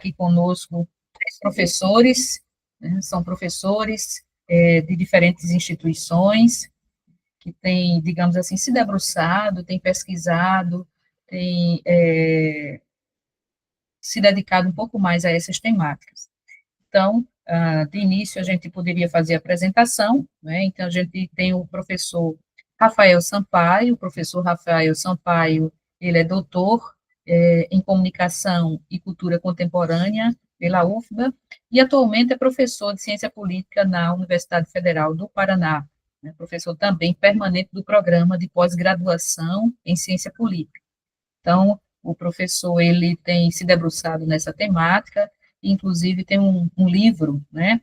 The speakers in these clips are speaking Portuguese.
aqui conosco três professores, né, são professores de diferentes instituições, que têm, digamos assim, se debruçado, têm pesquisado, têm se dedicado um pouco mais a essas temáticas. Então, de início, a gente poderia fazer a apresentação, né? Então, a gente tem o professor Rafael Sampaio. O professor Rafael Sampaio, ele é doutor em Comunicação e Cultura Contemporânea pela UFBA, e atualmente é professor de Ciência Política na Universidade Federal do Paraná, né? Professor também permanente do programa de pós-graduação em Ciência Política. Então, o professor, ele tem se debruçado nessa temática, inclusive tem um livro, né,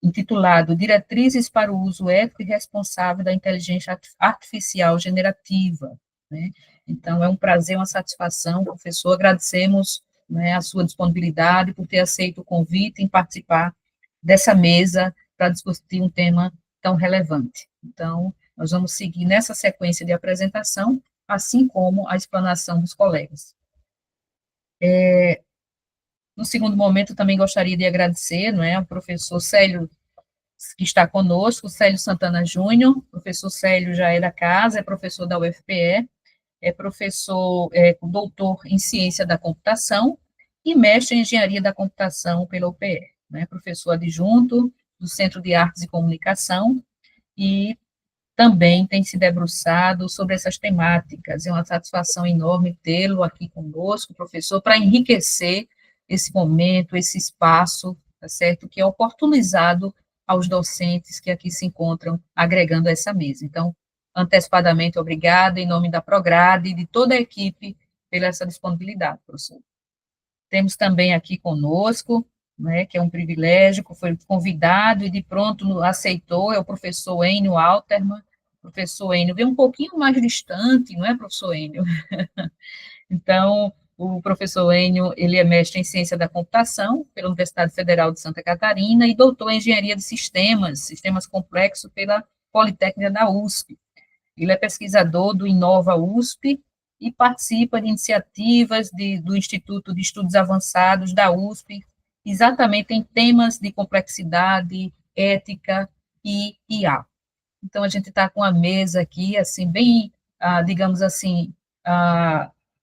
intitulado Diretrizes para o Uso Ético e Responsável da Inteligência Artificial Generativa, né. Então, é um prazer, uma satisfação, professor, agradecemos, né, a sua disponibilidade por ter aceito o convite em participar dessa mesa para discutir um tema tão relevante. Então, nós vamos seguir nessa sequência de apresentação, assim como a explanação dos colegas. No segundo momento, também gostaria de agradecer, não é, ao professor Célio, que está conosco, Célio Santana Júnior. O professor Célio já é da casa, é professor da UFPE, é professor, doutor em Ciência da Computação e mestre em Engenharia da Computação pela UPE, né, professor adjunto do Centro de Artes e Comunicação, e também tem se debruçado sobre essas temáticas. É uma satisfação enorme tê-lo aqui conosco, professor, para enriquecer esse momento, esse espaço, tá certo, que é oportunizado aos docentes que aqui se encontram agregando essa mesa. Então, antecipadamente, obrigada, em nome da Prograde e de toda a equipe, pela essa disponibilidade, professor. Temos também aqui conosco, né, que é um privilégio, foi convidado e de pronto aceitou, é o professor Enio Alterman. O professor Enio veio um pouquinho mais distante, não é, professor Enio? Então, o professor Enio, ele é mestre em Ciência da Computação pela Universidade Federal de Santa Catarina e doutor em Engenharia de Sistemas Complexos pela Politécnica da USP. Ele é pesquisador do Inova USP e participa de iniciativas do Instituto de Estudos Avançados da USP, exatamente em temas de complexidade, ética e IA. Então, a gente está com a mesa aqui, assim, bem, digamos assim,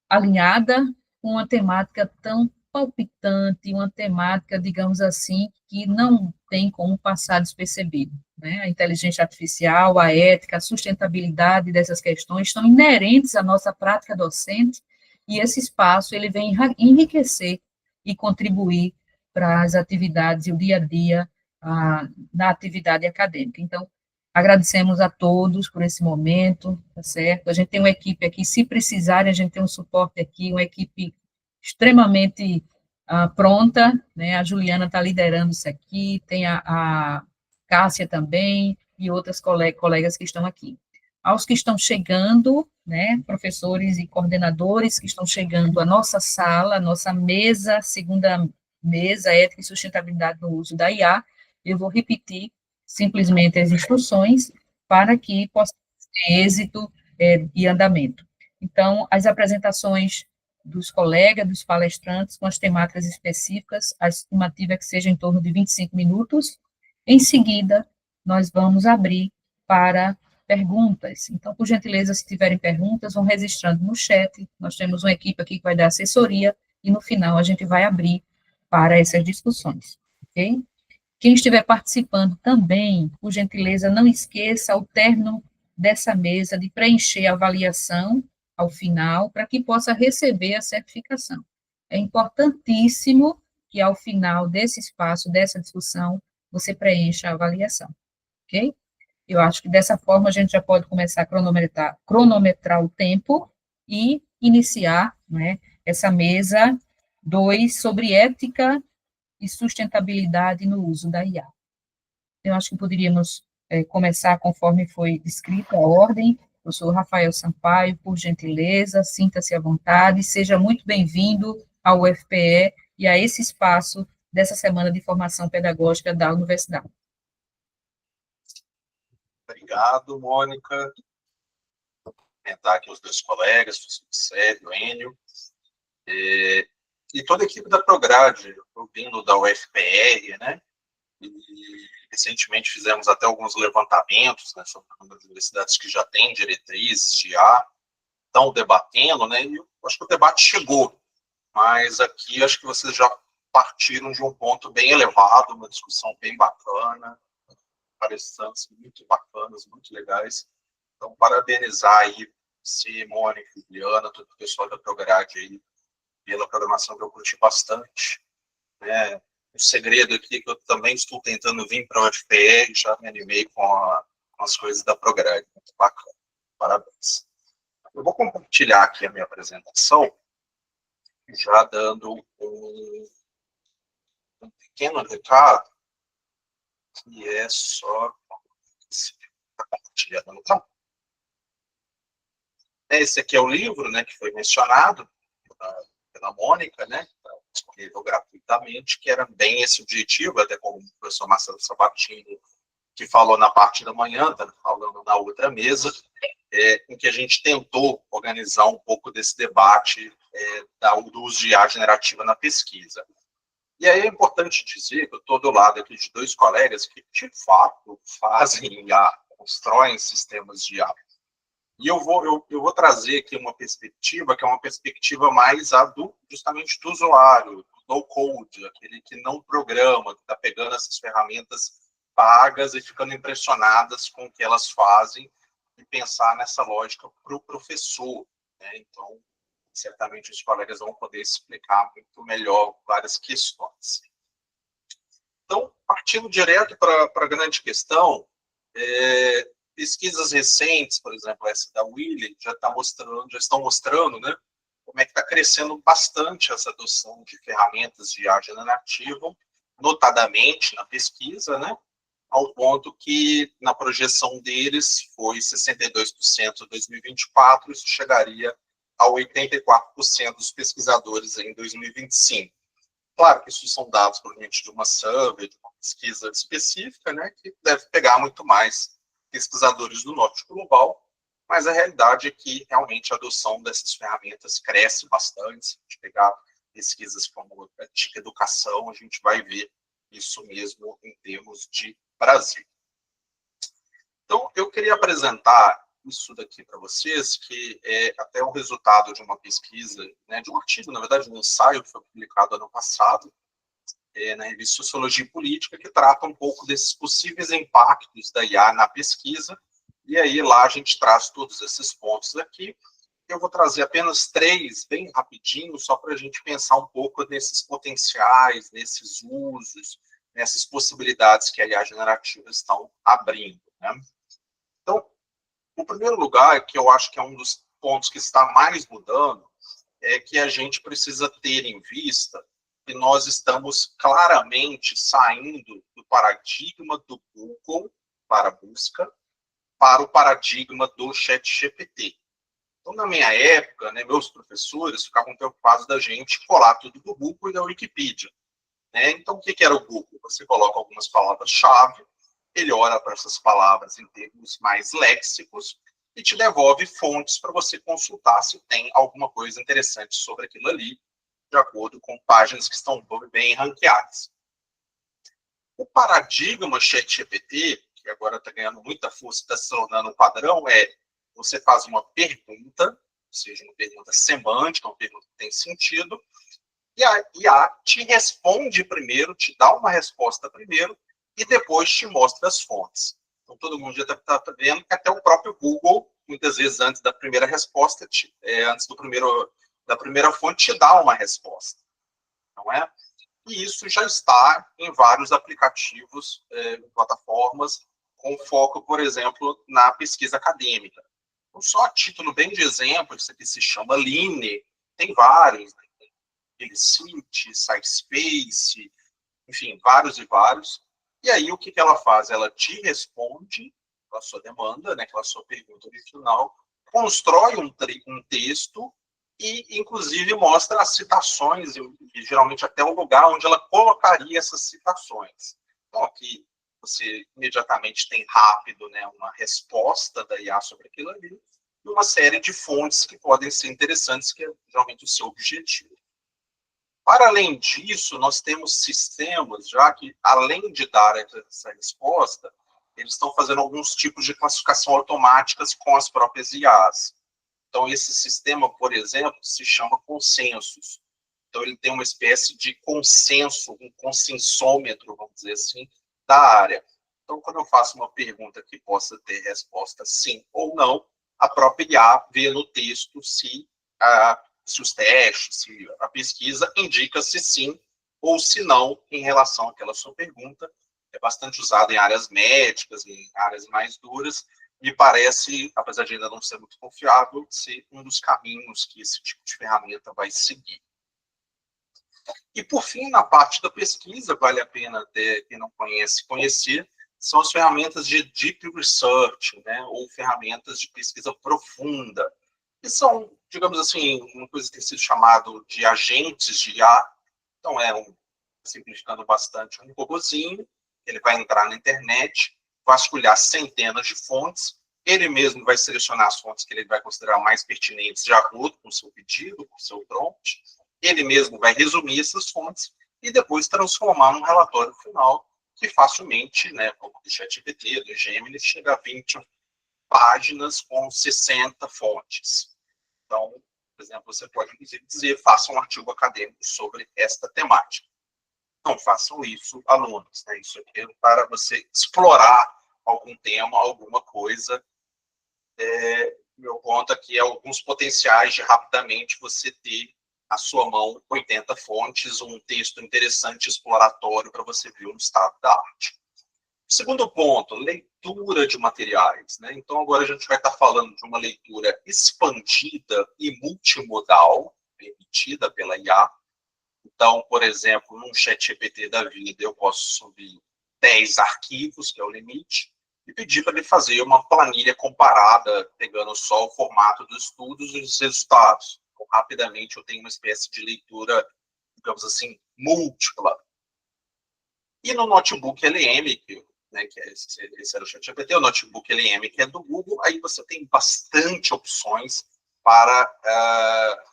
alinhada com uma temática tão palpitante, uma temática, digamos assim, que não tem como passar despercebido, né? A inteligência artificial, a ética, a sustentabilidade dessas questões estão inerentes à nossa prática docente, e esse espaço, ele vem enriquecer e contribuir para as atividades e o dia a dia na atividade acadêmica. Então, agradecemos a todos por esse momento, tá certo? A gente tem uma equipe aqui, se precisarem, a gente tem um suporte aqui, uma equipe extremamente pronta, né? A Juliana está liderando isso aqui, tem a Cássia também, e outras colegas que estão aqui. Aos que estão chegando, né, professores e coordenadores que estão chegando à nossa sala, à nossa mesa, segunda mesa, Ética e Sustentabilidade no Uso da IA, eu vou repetir simplesmente as instruções para que possa ter êxito e andamento. Então, as apresentações dos colegas, dos palestrantes, com as temáticas específicas, a estimativa é que seja em torno de 25 minutos. Em seguida, nós vamos abrir para perguntas. Então, por gentileza, se tiverem perguntas, vão registrando no chat. Nós temos uma equipe aqui que vai dar assessoria, e no final a gente vai abrir para essas discussões, ok? Quem estiver participando também, por gentileza, não esqueça, ao término dessa mesa, de preencher a avaliação ao final, para que possa receber a certificação. É importantíssimo que, ao final desse espaço, dessa discussão, você preencha a avaliação, ok? Eu acho que dessa forma a gente já pode começar a cronometrar o tempo e iniciar, né, essa mesa 2 sobre ética e sustentabilidade no uso da IA. Eu acho que poderíamos começar conforme foi descrita a ordem. Professor Rafael Sampaio, por gentileza, sinta-se à vontade, seja muito bem-vindo ao UFPE e a esse espaço dessa Semana de Formação Pedagógica da Universidade. Obrigado, Mônica. Vou comentar aqui os meus colegas, professor Célio, Enio. e toda a equipe da Prograde, eu vindo da UFPR, né? E recentemente fizemos até alguns levantamentos, né, sobre as universidades que já têm diretrizes de IA, estão debatendo, né? E eu acho que o debate chegou, mas aqui acho que vocês já partiram de um ponto bem elevado, uma discussão bem bacana, palestrantes muito bacanas, muito legais. Então, parabenizar aí você, Mônica, Juliana, todo o pessoal da Prograde aí, pela programação que eu curti bastante. Né? O segredo aqui que eu também estou tentando vir para o UFPR, já me animei com as coisas da Prograde. Muito bacana. Parabéns. Eu vou compartilhar aqui a minha apresentação, já dando um pequeno recado, que é só compartilhando, então. Esse aqui é o livro, né, que foi mencionado pela Mônica, né, disponível gratuitamente, que era bem esse objetivo, até como o professor Marcelo Sabatini, que falou na parte da manhã, tá falando na outra mesa, em que a gente tentou organizar um pouco desse debate do uso de IA generativa na pesquisa. E aí é importante dizer que eu estou do lado aqui de dois colegas que, de fato, fazem IA, constroem sistemas de IA. E eu vou trazer aqui uma perspectiva que é uma perspectiva mais justamente do usuário, do no-code, aquele que não programa, que está pegando essas ferramentas pagas e ficando impressionadas com o que elas fazem e pensar nessa lógica para o professor. Né? Então, certamente os colegas vão poder explicar muito melhor várias questões. Então, partindo direto para a grande questão, pesquisas recentes, por exemplo, essa da Wiley, já estão mostrando, né, como é que está crescendo bastante essa adoção de ferramentas de IA generativa, notadamente na pesquisa, né, ao ponto que na projeção deles foi 62% em 2024, isso chegaria a 84% dos pesquisadores em 2025. Claro que isso são dados provenientes de uma survey, de uma pesquisa específica, né, que deve pegar muito mais pesquisadores do norte global, mas a realidade é que realmente a adoção dessas ferramentas cresce bastante. Se a gente pegar pesquisas como a Antiga Educação, a gente vai ver isso mesmo em termos de Brasil. Então, eu queria apresentar isso daqui para vocês, que é até o resultado de uma pesquisa, né, de um artigo, na verdade, um ensaio que foi publicado ano passado, na revista Sociologia e Política, que trata um pouco desses possíveis impactos da IA na pesquisa, e aí lá a gente traz todos esses pontos aqui. Eu vou trazer apenas 3, bem rapidinho, só para a gente pensar um pouco nesses potenciais, nesses usos, nessas possibilidades que a IA generativa estão abrindo. Né? Então, o primeiro lugar, que eu acho que é um dos pontos que está mais mudando, é que a gente precisa ter em vista que nós estamos claramente saindo do paradigma do Google para busca para o paradigma do ChatGPT. Então, na minha época, né, meus professores ficavam preocupados da gente colar tudo do Google e da Wikipedia. Né? Então, o que era o Google? Você coloca algumas palavras-chave, ele olha para essas palavras em termos mais léxicos e te devolve fontes para você consultar se tem alguma coisa interessante sobre aquilo ali, de acordo com páginas que estão bem ranqueadas. O paradigma ChatGPT, que agora está ganhando muita força, está se tornando um padrão, você faz uma pergunta, ou seja, uma pergunta semântica, uma pergunta que tem sentido, e a IA te responde primeiro, te dá uma resposta primeiro, e depois te mostra as fontes. Então, todo mundo já está vendo que até o próprio Google, muitas vezes antes da primeira resposta, antes da primeira fonte, te dá uma resposta. Não é? E isso já está em vários aplicativos, plataformas, com foco, por exemplo, na pesquisa acadêmica. Então, só a título bem de exemplo, isso aqui se chama Line, tem vários, né? Felicity, SciSpace, enfim, vários e vários. E aí, o que ela faz? Ela te responde com a sua demanda, né, com a sua pergunta original, constrói um texto e, inclusive, mostra as citações e geralmente até o lugar onde ela colocaria essas citações. Então, aqui você imediatamente tem rápido, né, uma resposta da IA sobre aquilo ali e uma série de fontes que podem ser interessantes, que é geralmente o seu objetivo. Para além disso, nós temos sistemas, já que, além de dar essa resposta, eles estão fazendo alguns tipos de classificação automáticas com as próprias IAs. Então, esse sistema, por exemplo, se chama consensus. Então, ele tem uma espécie de consenso, um consensômetro, vamos dizer assim, da área. Então, quando eu faço uma pergunta que possa ter resposta sim ou não, a própria IA vê no texto se os testes, se a pesquisa indica se sim ou se não em relação àquela sua pergunta. É bastante usado em áreas médicas, em áreas mais duras. Me parece, apesar de ainda não ser muito confiável, ser um dos caminhos que esse tipo de ferramenta vai seguir. E, por fim, na parte da pesquisa, vale a pena até quem não conhece, conhecer, são as ferramentas de Deep Research, né, ou ferramentas de pesquisa profunda, que são, digamos assim, uma coisa que tem sido chamado de agentes de IA. Então, simplificando bastante, um robozinho, ele vai entrar na internet, vasculhar centenas de fontes, ele mesmo vai selecionar as fontes que ele vai considerar mais pertinentes de acordo com o seu pedido, com o seu prompt, ele mesmo vai resumir essas fontes e depois transformar num relatório final que facilmente, né, como o ChatGPT, do Gemini, chega a 20 páginas com 60 fontes. Então, por exemplo, você pode dizer, faça um artigo acadêmico sobre esta temática. Não façam isso, alunos, né? Isso aqui é para você explorar algum tema, alguma coisa. Meu ponto aqui é alguns potenciais de rapidamente você ter à sua mão 80 fontes, um texto interessante, exploratório, para você ver o estado da arte. Segundo ponto, leitura de materiais, né? Então, agora a gente vai estar falando de uma leitura expandida e multimodal, permitida pela IA. Então, por exemplo, num ChatGPT da vida, eu posso subir 10 arquivos, que é o limite, e pedir para ele fazer uma planilha comparada, pegando só o formato dos estudos e os resultados. Então, rapidamente, eu tenho uma espécie de leitura, digamos assim, múltipla. E no notebook LM, que esse era o ChatGPT, o notebook LM, que é do Google, aí você tem bastante opções para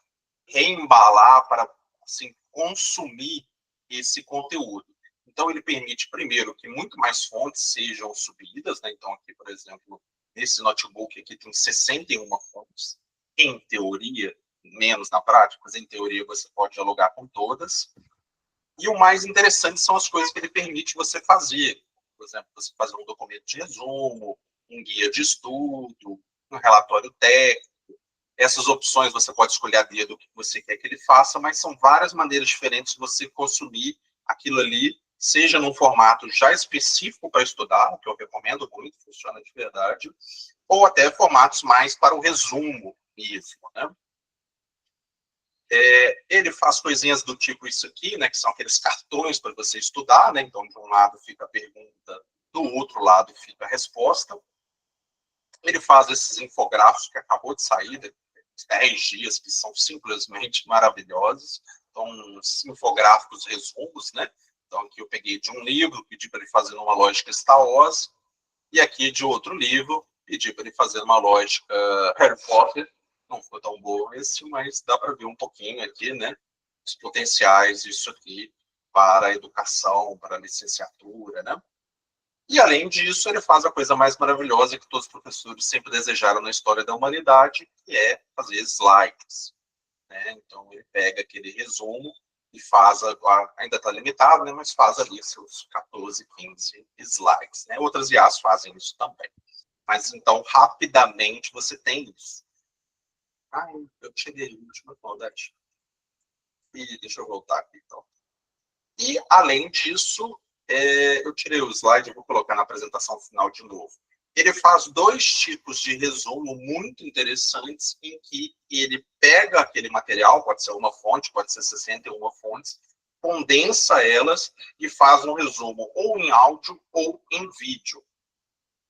reembalar, para assim, consumir esse conteúdo. Então, ele permite, primeiro, que muito mais fontes sejam subidas, né? Então, aqui, por exemplo, nesse notebook aqui tem 61 fontes, em teoria, menos na prática, mas em teoria você pode dialogar com todas. E o mais interessante são as coisas que ele permite você fazer. Por exemplo, você fazer um documento de resumo, um guia de estudo, um relatório técnico. Essas opções você pode escolher a dedo o que você quer que ele faça, mas são várias maneiras diferentes de você consumir aquilo ali, seja num formato já específico para estudar, que eu recomendo muito, funciona de verdade, ou até formatos mais para o resumo mesmo, né? Ele faz coisinhas do tipo isso aqui, né, que são aqueles cartões para você estudar, né? Então, de um lado fica a pergunta, do outro lado fica a resposta. Ele faz esses infográficos que acabou de sair, 10 dias, que são simplesmente maravilhosos. Então, uns infográficos resumos, né? Então, aqui eu peguei de um livro, pedi para ele fazer uma lógica Star Wars, e aqui de outro livro, pedi para ele fazer uma lógica Harry Potter. Não ficou tão bom esse, mas dá para ver um pouquinho aqui, né? Os potenciais disso aqui para a educação, para a licenciatura, né? E, além disso, ele faz a coisa mais maravilhosa que todos os professores sempre desejaram na história da humanidade, que é fazer slides, né? Então, ele pega aquele resumo e faz, ainda está limitado, né? Mas faz ali seus 14, 15 slides, né? Outras IAs fazem isso também. Mas, então, rapidamente você tem isso. Eu tirei a última qualidade. E deixa eu voltar aqui, então. E, além disso, eu tirei o slide, vou colocar na apresentação final de novo. Ele faz 2 tipos de resumo muito interessantes, em que ele pega aquele material, pode ser uma fonte, pode ser 61 fontes, condensa elas e faz um resumo ou em áudio ou em vídeo.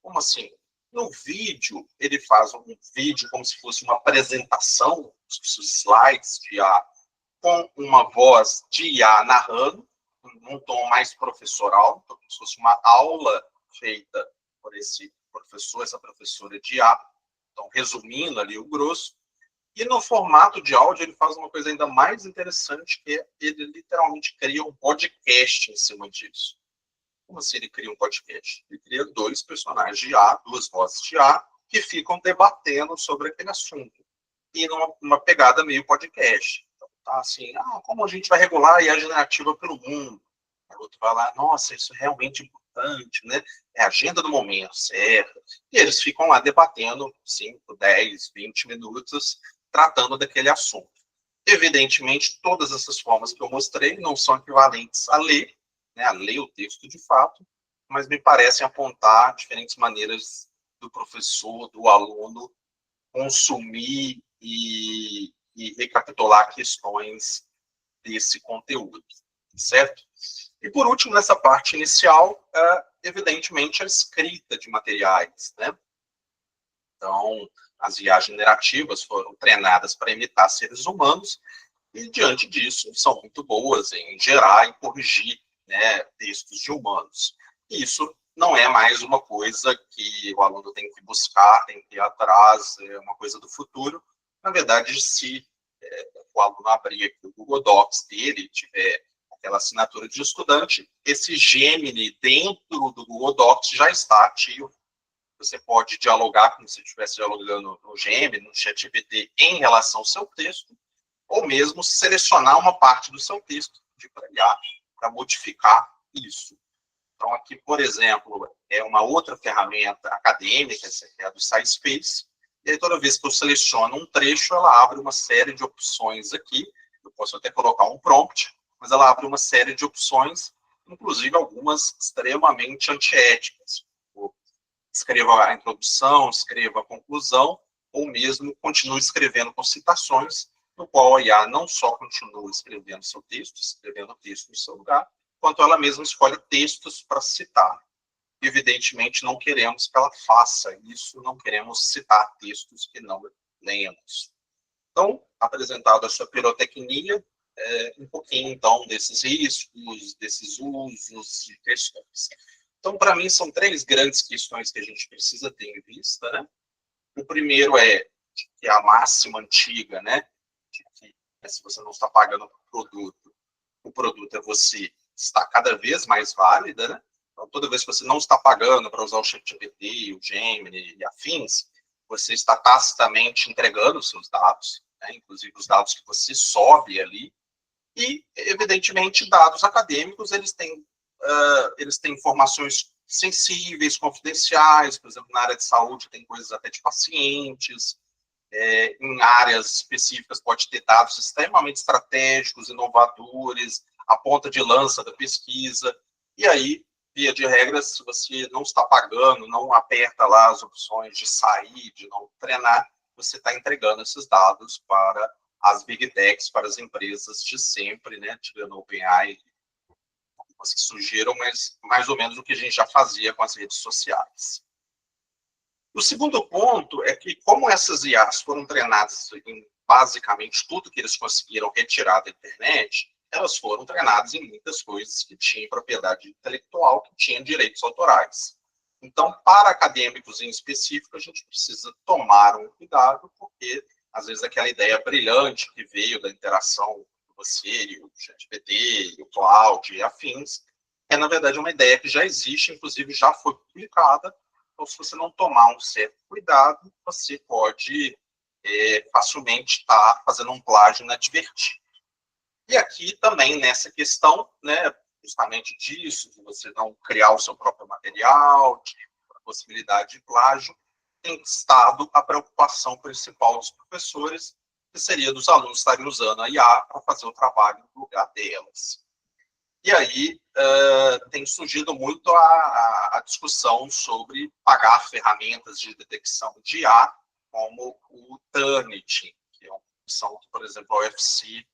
Como assim? No vídeo, ele faz um vídeo como se fosse uma apresentação, os slides de IA, com uma voz de IA narrando, num tom mais professoral, como se fosse uma aula feita por esse professor, essa professora de IA. Então, resumindo ali o grosso. E no formato de áudio, ele faz uma coisa ainda mais interessante, que é ele literalmente cria um podcast em cima disso. Como assim ele cria um podcast? Ele cria dois personagens de IA, duas vozes de IA, que ficam debatendo sobre aquele assunto. E numa pegada meio podcast. Então, tá assim, como a gente vai regular a IA generativa pelo mundo? O outro vai lá, nossa, isso é realmente importante, né? É a agenda do momento, certo? E eles ficam lá debatendo 5, 10, 20 minutos, tratando daquele assunto. Evidentemente, todas essas formas que eu mostrei não são equivalentes a ler, né, a ler o texto de fato, mas me parecem apontar diferentes maneiras do professor, do aluno, consumir e recapitular questões desse conteúdo, certo? E por último, nessa parte inicial, evidentemente a escrita de materiais, né? Então, as IAs generativas foram treinadas para imitar seres humanos e, diante disso, são muito boas em gerar e corrigir, né, textos de humanos. Isso não é mais uma coisa que o aluno tem que buscar, tem que ir atrás, é uma coisa do futuro. Na verdade, se o aluno abrir aqui o Google Docs dele, tiver aquela assinatura de estudante, esse Gemini dentro do Google Docs já está ativo. Você pode dialogar como se estivesse dialogando no Gemini, no ChatGPT, em relação ao seu texto, ou mesmo selecionar uma parte do seu texto de para modificar isso. Então, aqui, por exemplo, é uma outra ferramenta acadêmica, essa aqui é a do SciSpace, e aí toda vez que eu seleciono um trecho, ela abre uma série de opções aqui, eu posso até colocar um prompt, mas ela abre uma série de opções, inclusive algumas extremamente antiéticas. Escreva a introdução, escreva a conclusão, ou mesmo continue escrevendo com citações, no qual a IA não só continua escrevendo seu texto, escrevendo o texto no seu lugar, quanto ela mesma escolhe textos para citar. Evidentemente, não queremos que ela faça isso, não queremos citar textos que não lemos. Então, apresentado a sua pirotecnia, um pouquinho, então, desses riscos, desses usos e questões. Então, para mim, são três grandes questões que a gente precisa ter em vista, né? O primeiro é que a máxima antiga, né? De que se você não está pagando por produto, o produto é você, está cada vez mais válida, né? Então, toda vez que você não está pagando para usar o ChatGPT, o Gemini e afins, você está tacitamente entregando os seus dados, né? Inclusive os dados que você sobe ali. E, evidentemente, dados acadêmicos, eles têm informações sensíveis, confidenciais, por exemplo, na área de saúde tem coisas até de pacientes, em áreas específicas pode ter dados extremamente estratégicos, inovadores, a ponta de lança da pesquisa, e aí, via de regra, se você não está pagando, não aperta lá as opções de sair, de não treinar, você está entregando esses dados para as big techs, para as empresas de sempre, né, tirando o OpenAI, que surgiram, mas mais ou menos o que a gente já fazia com as redes sociais. O segundo ponto é que, como essas IAs foram treinadas em basicamente tudo que eles conseguiram retirar da internet, elas foram treinadas em muitas coisas que tinham propriedade intelectual, que tinham direitos autorais. Então, para acadêmicos em específico, a gente precisa tomar um cuidado, porque, às vezes, aquela ideia brilhante que veio da interação do você e o ChatGPT, o Cloud e afins, é, na verdade, uma ideia que já existe, inclusive já foi publicada. Então, se você não tomar um certo cuidado, você pode facilmente estar fazendo um plágio inadvertido. E aqui também, nessa questão, né, justamente disso, de você não criar o seu próprio material, de a possibilidade de plágio, tem estado a preocupação principal dos professores, que seria dos alunos estarem usando a IA para fazer o trabalho no lugar delas. E aí tem surgido muito a discussão sobre pagar ferramentas de detecção de IA, como o Turnitin, que é uma opção que, por exemplo, a UFC,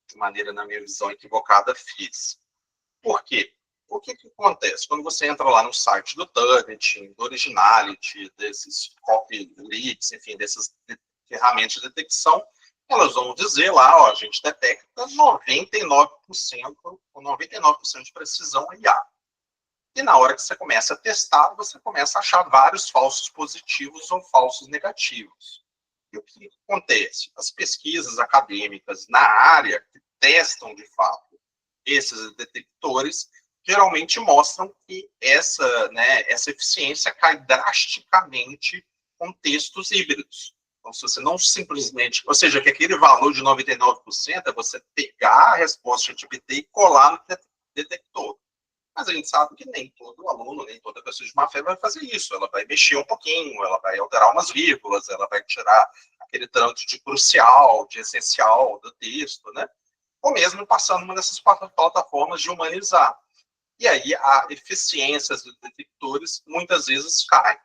de maneira, na minha visão, equivocada, fez. Por quê? O que acontece? Quando você entra lá no site do Turnitin, do Originality, desses copy leaks, enfim, dessas ferramentas de detecção, elas vão dizer lá, ó, a gente detecta 99%, com 99% de precisão IA. E na hora que você começa a testar, você começa a achar vários falsos positivos ou falsos negativos. E o que acontece? As pesquisas acadêmicas na área que testam, de fato, esses detectores, geralmente mostram que essa eficiência cai drasticamente com textos híbridos. Então, se você não simplesmente... Ou seja, que aquele valor de 99% é você pegar a resposta GPT e colar no detector. Mas a gente sabe que nem todo aluno, nem toda pessoa de má fé vai fazer isso. Ela vai mexer um pouquinho, ela vai alterar umas vírgulas, ela vai tirar aquele tanto de crucial, de essencial do texto, né? Ou mesmo passando uma dessas plataformas de humanizar. E aí a eficiência dos detectores muitas vezes cai.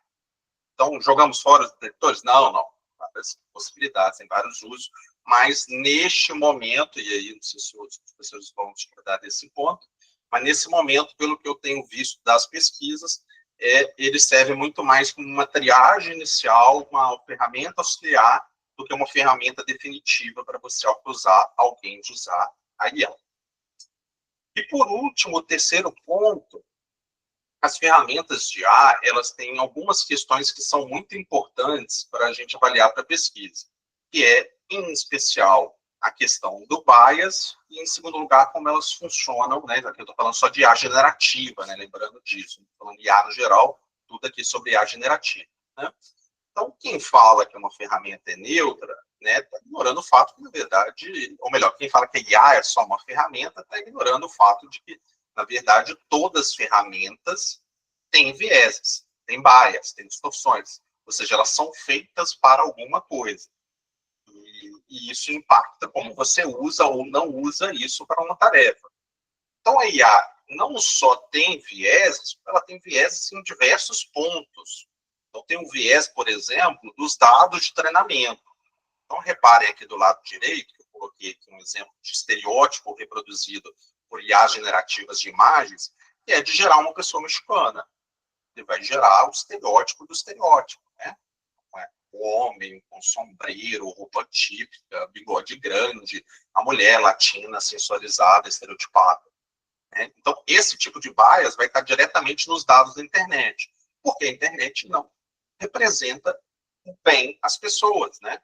Então, jogamos fora os detectores? Não. Várias possibilidades, tem vários usos. Mas neste momento, e aí não sei se os professores vão discordar desse ponto, mas nesse momento, pelo que eu tenho visto das pesquisas, ele serve muito mais como uma triagem inicial, uma ferramenta auxiliar, do que uma ferramenta definitiva para você acusar alguém de usar a IA. E, por último, o terceiro ponto, as ferramentas de IA, elas têm algumas questões que são muito importantes para a gente avaliar para a pesquisa, que é, em especial, a questão do bias e, em segundo lugar, como elas funcionam, né? Aqui eu estou falando só de IA generativa, né? Lembrando disso, estou falando de IA no geral, tudo aqui sobre IA generativa, né? Então, quem fala que uma ferramenta é neutra, né, está ignorando o fato que, na verdade, ou melhor, quem fala que a IA é só uma ferramenta, está ignorando o fato de que, na verdade, todas as ferramentas têm vieses, têm bias, têm distorções. Ou seja, elas são feitas para alguma coisa. E isso impacta como você usa ou não usa isso para uma tarefa. Então, a IA não só tem vieses, ela tem vieses em diversos pontos. Então, tem um viés, por exemplo, dos dados de treinamento. Então, reparem aqui do lado direito, que eu coloquei aqui um exemplo de estereótipo reproduzido por IAs generativas de imagens, que é de gerar uma pessoa mexicana. Ele vai gerar o estereótipo do estereótipo, né? O homem com sombreiro, roupa típica, bigode grande, a mulher latina, sensualizada, estereotipada. Né? Então, esse tipo de bias vai estar diretamente nos dados da internet, porque a internet não representa bem as pessoas, né?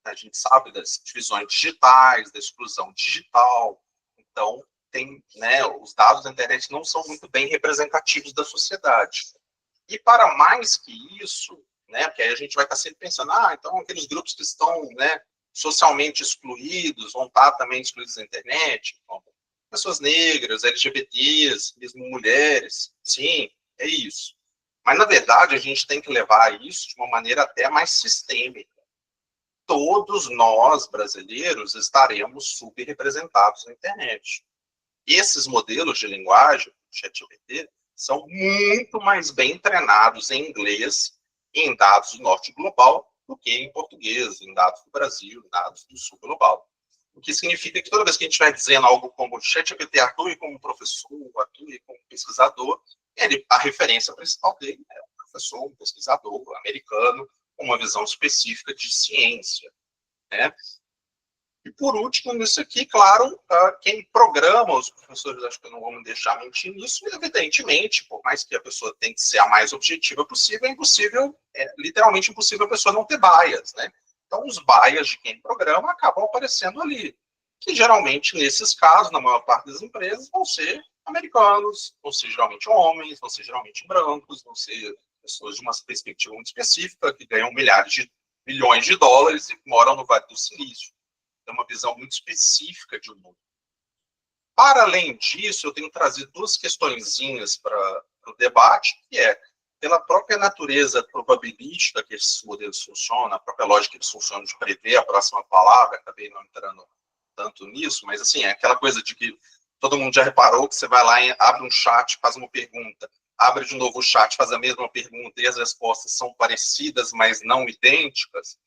A gente sabe das divisões digitais, da exclusão digital, então tem, né, os dados da internet não são muito bem representativos da sociedade. E para mais que isso, né, porque aí a gente vai estar sempre pensando, então aqueles grupos que estão, né, socialmente excluídos vão estar também excluídos da internet, como pessoas negras, LGBTs, mesmo mulheres, sim, é isso. Mas, na verdade, a gente tem que levar isso de uma maneira até mais sistêmica. Todos nós, brasileiros, estaremos subrepresentados na internet. E esses modelos de linguagem, ChatGPT, são muito mais bem treinados em inglês e em dados do norte global do que em português, em dados do Brasil, em dados do sul global. O que significa que toda vez que a gente vai dizendo algo como ChatGPT atue como professor, atue como pesquisador, a referência principal dele é um professor, um pesquisador americano, com uma visão específica de ciência, né? E, por último, nisso aqui, claro, quem programa, os professores acho que não vão me deixar mentir nisso, evidentemente, por mais que a pessoa tenha que ser a mais objetiva possível, é impossível, literalmente impossível a pessoa não ter bias, né? Então, os bias de quem programa acabam aparecendo ali, que geralmente, nesses casos, na maior parte das empresas, vão ser americanos, vão ser geralmente homens, vão ser geralmente brancos, vão ser pessoas de uma perspectiva muito específica, que ganham milhões de dólares e moram no Vale do Silício. É uma visão muito específica de um mundo. Para além disso, eu tenho trazido duas questõezinhas para o debate, que é, pela própria natureza probabilística que esses modelos funcionam, a própria lógica que eles funcionam de prever a próxima palavra, acabei não entrando tanto nisso, mas assim, é aquela coisa de que todo mundo já reparou que você vai lá e abre um chat, faz uma pergunta, abre de novo o chat, faz a mesma pergunta, e as respostas são parecidas, mas não idênticas,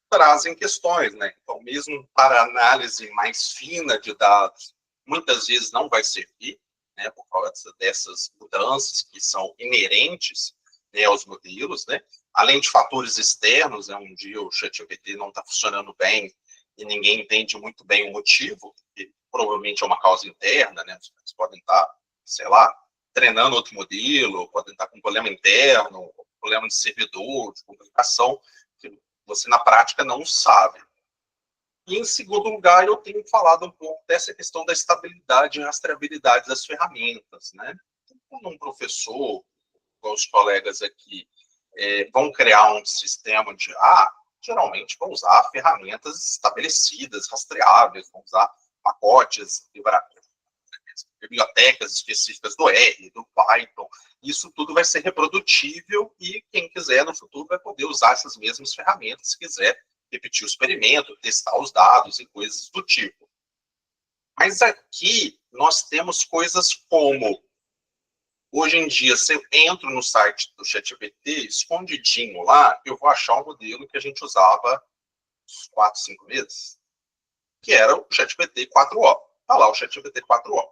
trazem questões, né? Então, mesmo para análise mais fina de dados, muitas vezes não vai servir, né, por causa dessas mudanças que são inerentes, né, aos modelos, né? Além de fatores externos, né, um dia o ChatGPT não está funcionando bem e ninguém entende muito bem o motivo, que provavelmente é uma causa interna, né? Eles podem estar, sei lá, treinando outro modelo, podem estar com problema interno, problema de servidor, de comunicação, que Você, na prática, não sabe. E, em segundo lugar, eu tenho falado um pouco dessa questão da estabilidade e rastreabilidade das ferramentas, né? Quando um professor, com os colegas aqui, vão criar um sistema de IA, geralmente vão usar ferramentas estabelecidas, rastreáveis, vão usar pacotes, bibliotecas específicas do R, do Python. Isso tudo vai ser reprodutível e quem quiser no futuro vai poder usar essas mesmas ferramentas se quiser repetir o experimento, testar os dados e coisas do tipo. Mas aqui nós temos coisas como, hoje em dia, se eu entro no site do ChatGPT, escondidinho lá, eu vou achar um modelo que a gente usava uns 4, 5 meses, que era o ChatGPT 4o. Está lá o ChatGPT 4o.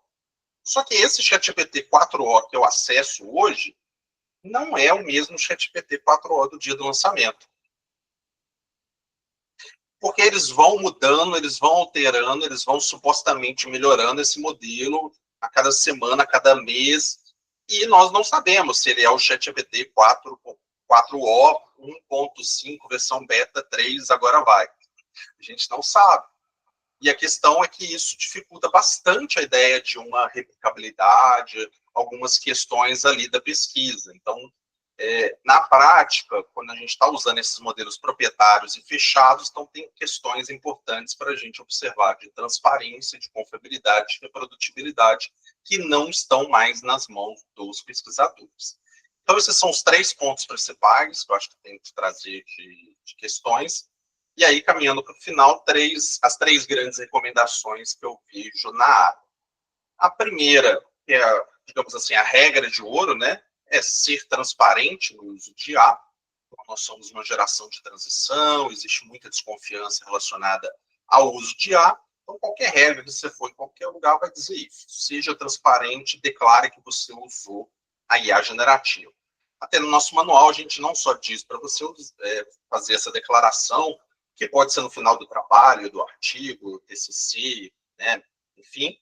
Só que esse ChatGPT 4o que eu acesso hoje não é o mesmo ChatGPT 4o do dia do lançamento. Porque eles vão mudando, eles vão alterando, eles vão supostamente melhorando esse modelo a cada semana, a cada mês, e nós não sabemos se ele é o ChatGPT 4o 1.5, versão beta 3, agora vai. A gente não sabe. E a questão é que isso dificulta bastante a ideia de uma replicabilidade, algumas questões ali da pesquisa. Então, na prática, quando a gente está usando esses modelos proprietários e fechados, então tem questões importantes para a gente observar de transparência, de confiabilidade, de reprodutibilidade, que não estão mais nas mãos dos pesquisadores. Então, esses são os 3 pontos principais que eu acho que tem que trazer de questões. E aí, caminhando para o final, as 3 grandes recomendações que eu vejo na área. A primeira, que é, digamos assim, a regra de ouro, né, é ser transparente no uso de IA. Nós somos uma geração de transição, existe muita desconfiança relacionada ao uso de IA. Então, qualquer regra que você for em qualquer lugar vai dizer isso. Seja transparente, declare que você usou a IA generativa. Até no nosso manual, a gente não só diz para você fazer essa declaração, que pode ser no final do trabalho, do artigo, TCC, né? Enfim,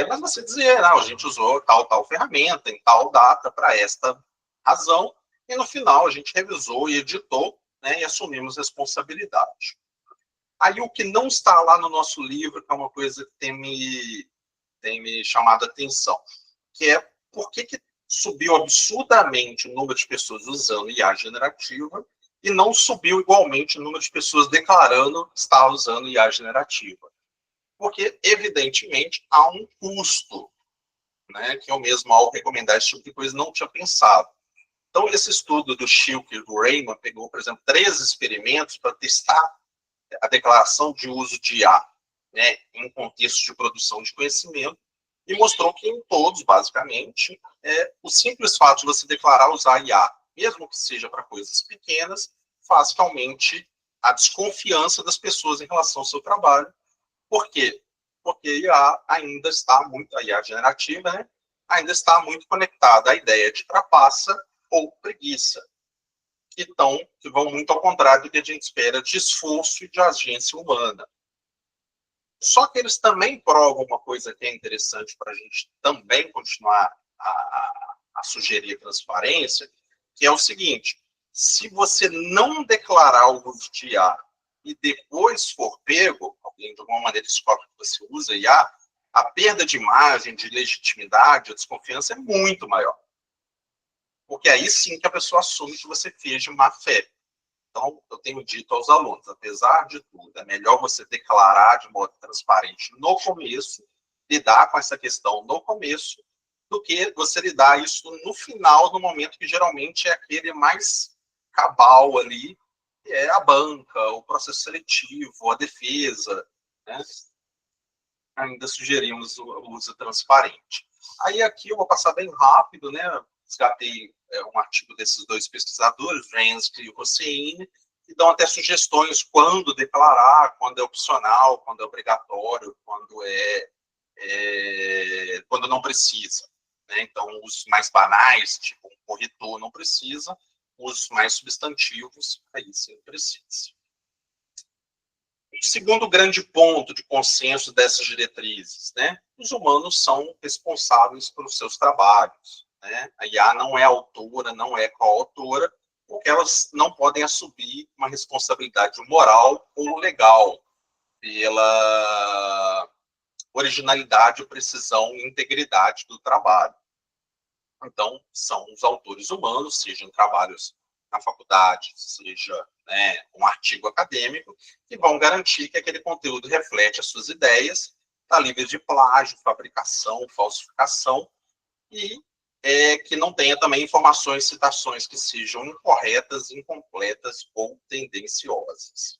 mas você dizer, não, a gente usou tal ferramenta em tal data para esta razão, e no final a gente revisou e editou, né, e assumimos responsabilidade. Aí o que não está lá no nosso livro, que é uma coisa que tem me chamado a atenção, que é por que subiu absurdamente o número de pessoas usando IA generativa e não subiu igualmente o número de pessoas declarando estar usando IA generativa. Porque, evidentemente, há um custo, né, que eu mesmo, ao recomendar esse tipo de coisa, não tinha pensado. Então, esse estudo do Schilke e do Raymond pegou, por exemplo, 3 experimentos para testar a declaração de uso de IA, né, em contexto de produção de conhecimento, e mostrou que em todos, basicamente, o simples fato de você declarar usar IA, mesmo que seja para coisas pequenas, faz que aumente a desconfiança das pessoas em relação ao seu trabalho. Por quê? Porque a IA generativa, né, ainda está muito conectada à ideia de trapaça ou preguiça, que vão muito ao contrário do que a gente espera de esforço e de agência humana. Só que eles também provam uma coisa que é interessante para a gente também continuar a sugerir transparência, que é o seguinte: se você não declarar o uso de IA e depois for pego, alguém de alguma maneira descobre que você usa IA, a perda de imagem, de legitimidade, a desconfiança é muito maior. Porque aí sim que a pessoa assume que você fez de má fé. Então, eu tenho dito aos alunos, apesar de tudo, é melhor você declarar de modo transparente no começo, lidar com essa questão no começo, do que você lidar isso no final, no momento que geralmente é aquele mais cabal ali, que é a banca, o processo seletivo, a defesa, né? Ainda sugerimos o uso transparente. Aí aqui eu vou passar bem rápido, né? Resgatei um artigo desses 2 pesquisadores, Ransky e Hosseini, que dão até sugestões quando declarar, quando é opcional, quando é obrigatório, quando não precisa. Né? Então, os mais banais, tipo um corretor, não precisa, os mais substantivos, aí sim precisa. O segundo grande ponto de consenso dessas diretrizes, né? Os humanos são responsáveis pelos seus trabalhos. Né? A IA não é autora, não é coautora, porque elas não podem assumir uma responsabilidade moral ou legal pela originalidade, precisão e integridade do trabalho. Então, são os autores humanos, seja em trabalhos na faculdade, seja, né, um artigo acadêmico, que vão garantir que aquele conteúdo reflete as suas ideias, está livre de plágio, fabricação, falsificação, e que não tenha também informações, citações que sejam incorretas, incompletas ou tendenciosas.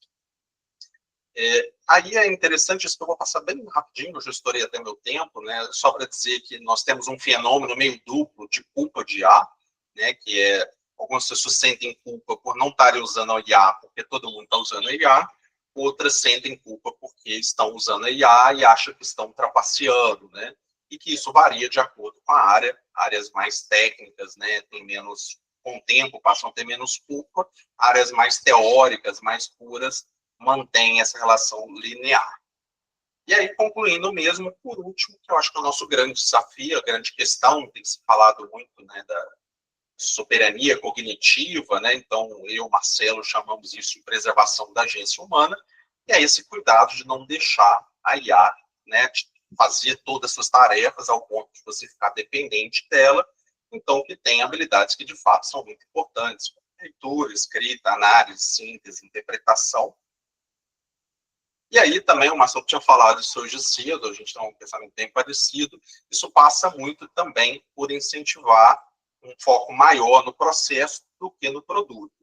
Aí é interessante isso que eu vou passar bem rapidinho, eu já estourei até meu tempo, né, só para dizer que nós temos um fenômeno meio duplo de culpa de IA, né, que é algumas pessoas sentem culpa por não estarem usando a IA porque todo mundo está usando a IA, outras sentem culpa porque estão usando a IA e acham que estão trapaceando, né, e que isso varia de acordo com a área, áreas mais técnicas, né, tem menos, com o tempo passam a ter menos culpa, áreas mais teóricas, mais puras, mantém essa relação linear. E aí, concluindo mesmo, por último, que eu acho que é o nosso grande desafio, a grande questão, tem se falado muito, né, da soberania cognitiva, né, então eu, Marcelo, chamamos isso de preservação da agência humana, e é esse cuidado de não deixar a IA, né, de fazer todas as suas tarefas ao ponto de você ficar dependente dela, então que tem habilidades que de fato são muito importantes, leitura, escrita, análise, síntese, interpretação. E aí também, o Marcelo tinha falado isso hoje cedo, a gente tem um pensamento bem parecido, isso passa muito também por incentivar um foco maior no processo do que no produto.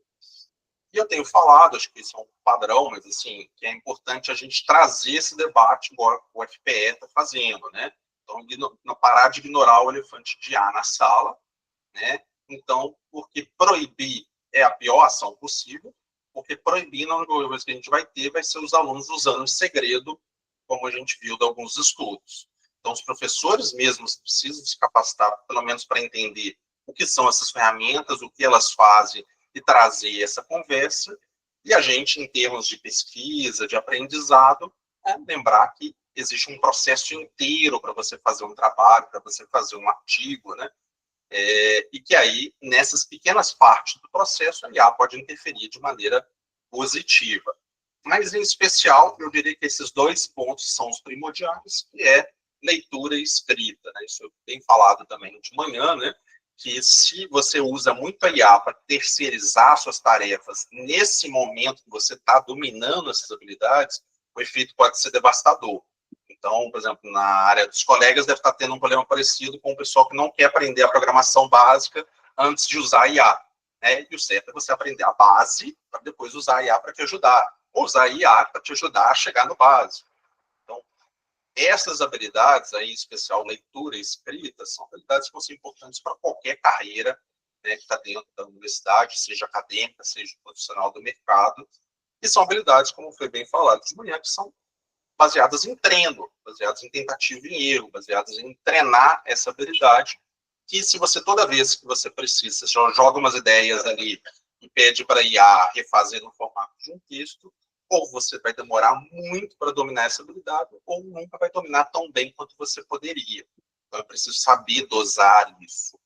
E eu tenho falado, acho que isso é um padrão, mas assim, que é importante a gente trazer esse debate, igual o FPE está fazendo, né? Então, não parar de ignorar o elefante de A na sala, né? Então, porque proibir é a pior ação possível, porque proibindo, a única coisa que a gente vai ter vai ser os alunos usando em segredo, como a gente viu de alguns estudos. Então, os professores mesmos precisam se capacitar, pelo menos para entender o que são essas ferramentas, o que elas fazem, e trazer essa conversa. E a gente, em termos de pesquisa, de aprendizado, lembrar que existe um processo inteiro para você fazer um trabalho, para você fazer um artigo, né? E que aí, nessas pequenas partes do processo, a IA pode interferir de maneira positiva. Mas, em especial, eu diria que esses dois pontos são os primordiais, que é leitura e escrita, né? Isso eu tenho falado também de manhã, né? Que se você usa muito a IA para terceirizar suas tarefas, nesse momento que você está dominando essas habilidades, o efeito pode ser devastador. Então, por exemplo, na área dos colegas deve estar tendo um problema parecido com o pessoal que não quer aprender a programação básica antes de usar a IA. Né? E o certo é você aprender a base para depois usar a IA para te ajudar. Ou usar a IA para te ajudar a chegar no básico. Então, essas habilidades, aí, em especial leitura e escrita, são habilidades que vão ser importantes para qualquer carreira, né, que está dentro da universidade, seja acadêmica, seja profissional do mercado. E são habilidades, como foi bem falado de manhã, que são baseadas em treino, baseadas em tentativa e erro, baseadas em treinar essa habilidade, que se você, toda vez que você precisa, você joga umas ideias ali e pede para IA refazer no formato de um texto, ou você vai demorar muito para dominar essa habilidade, ou nunca vai dominar tão bem quanto você poderia. Então, é preciso saber dosar isso.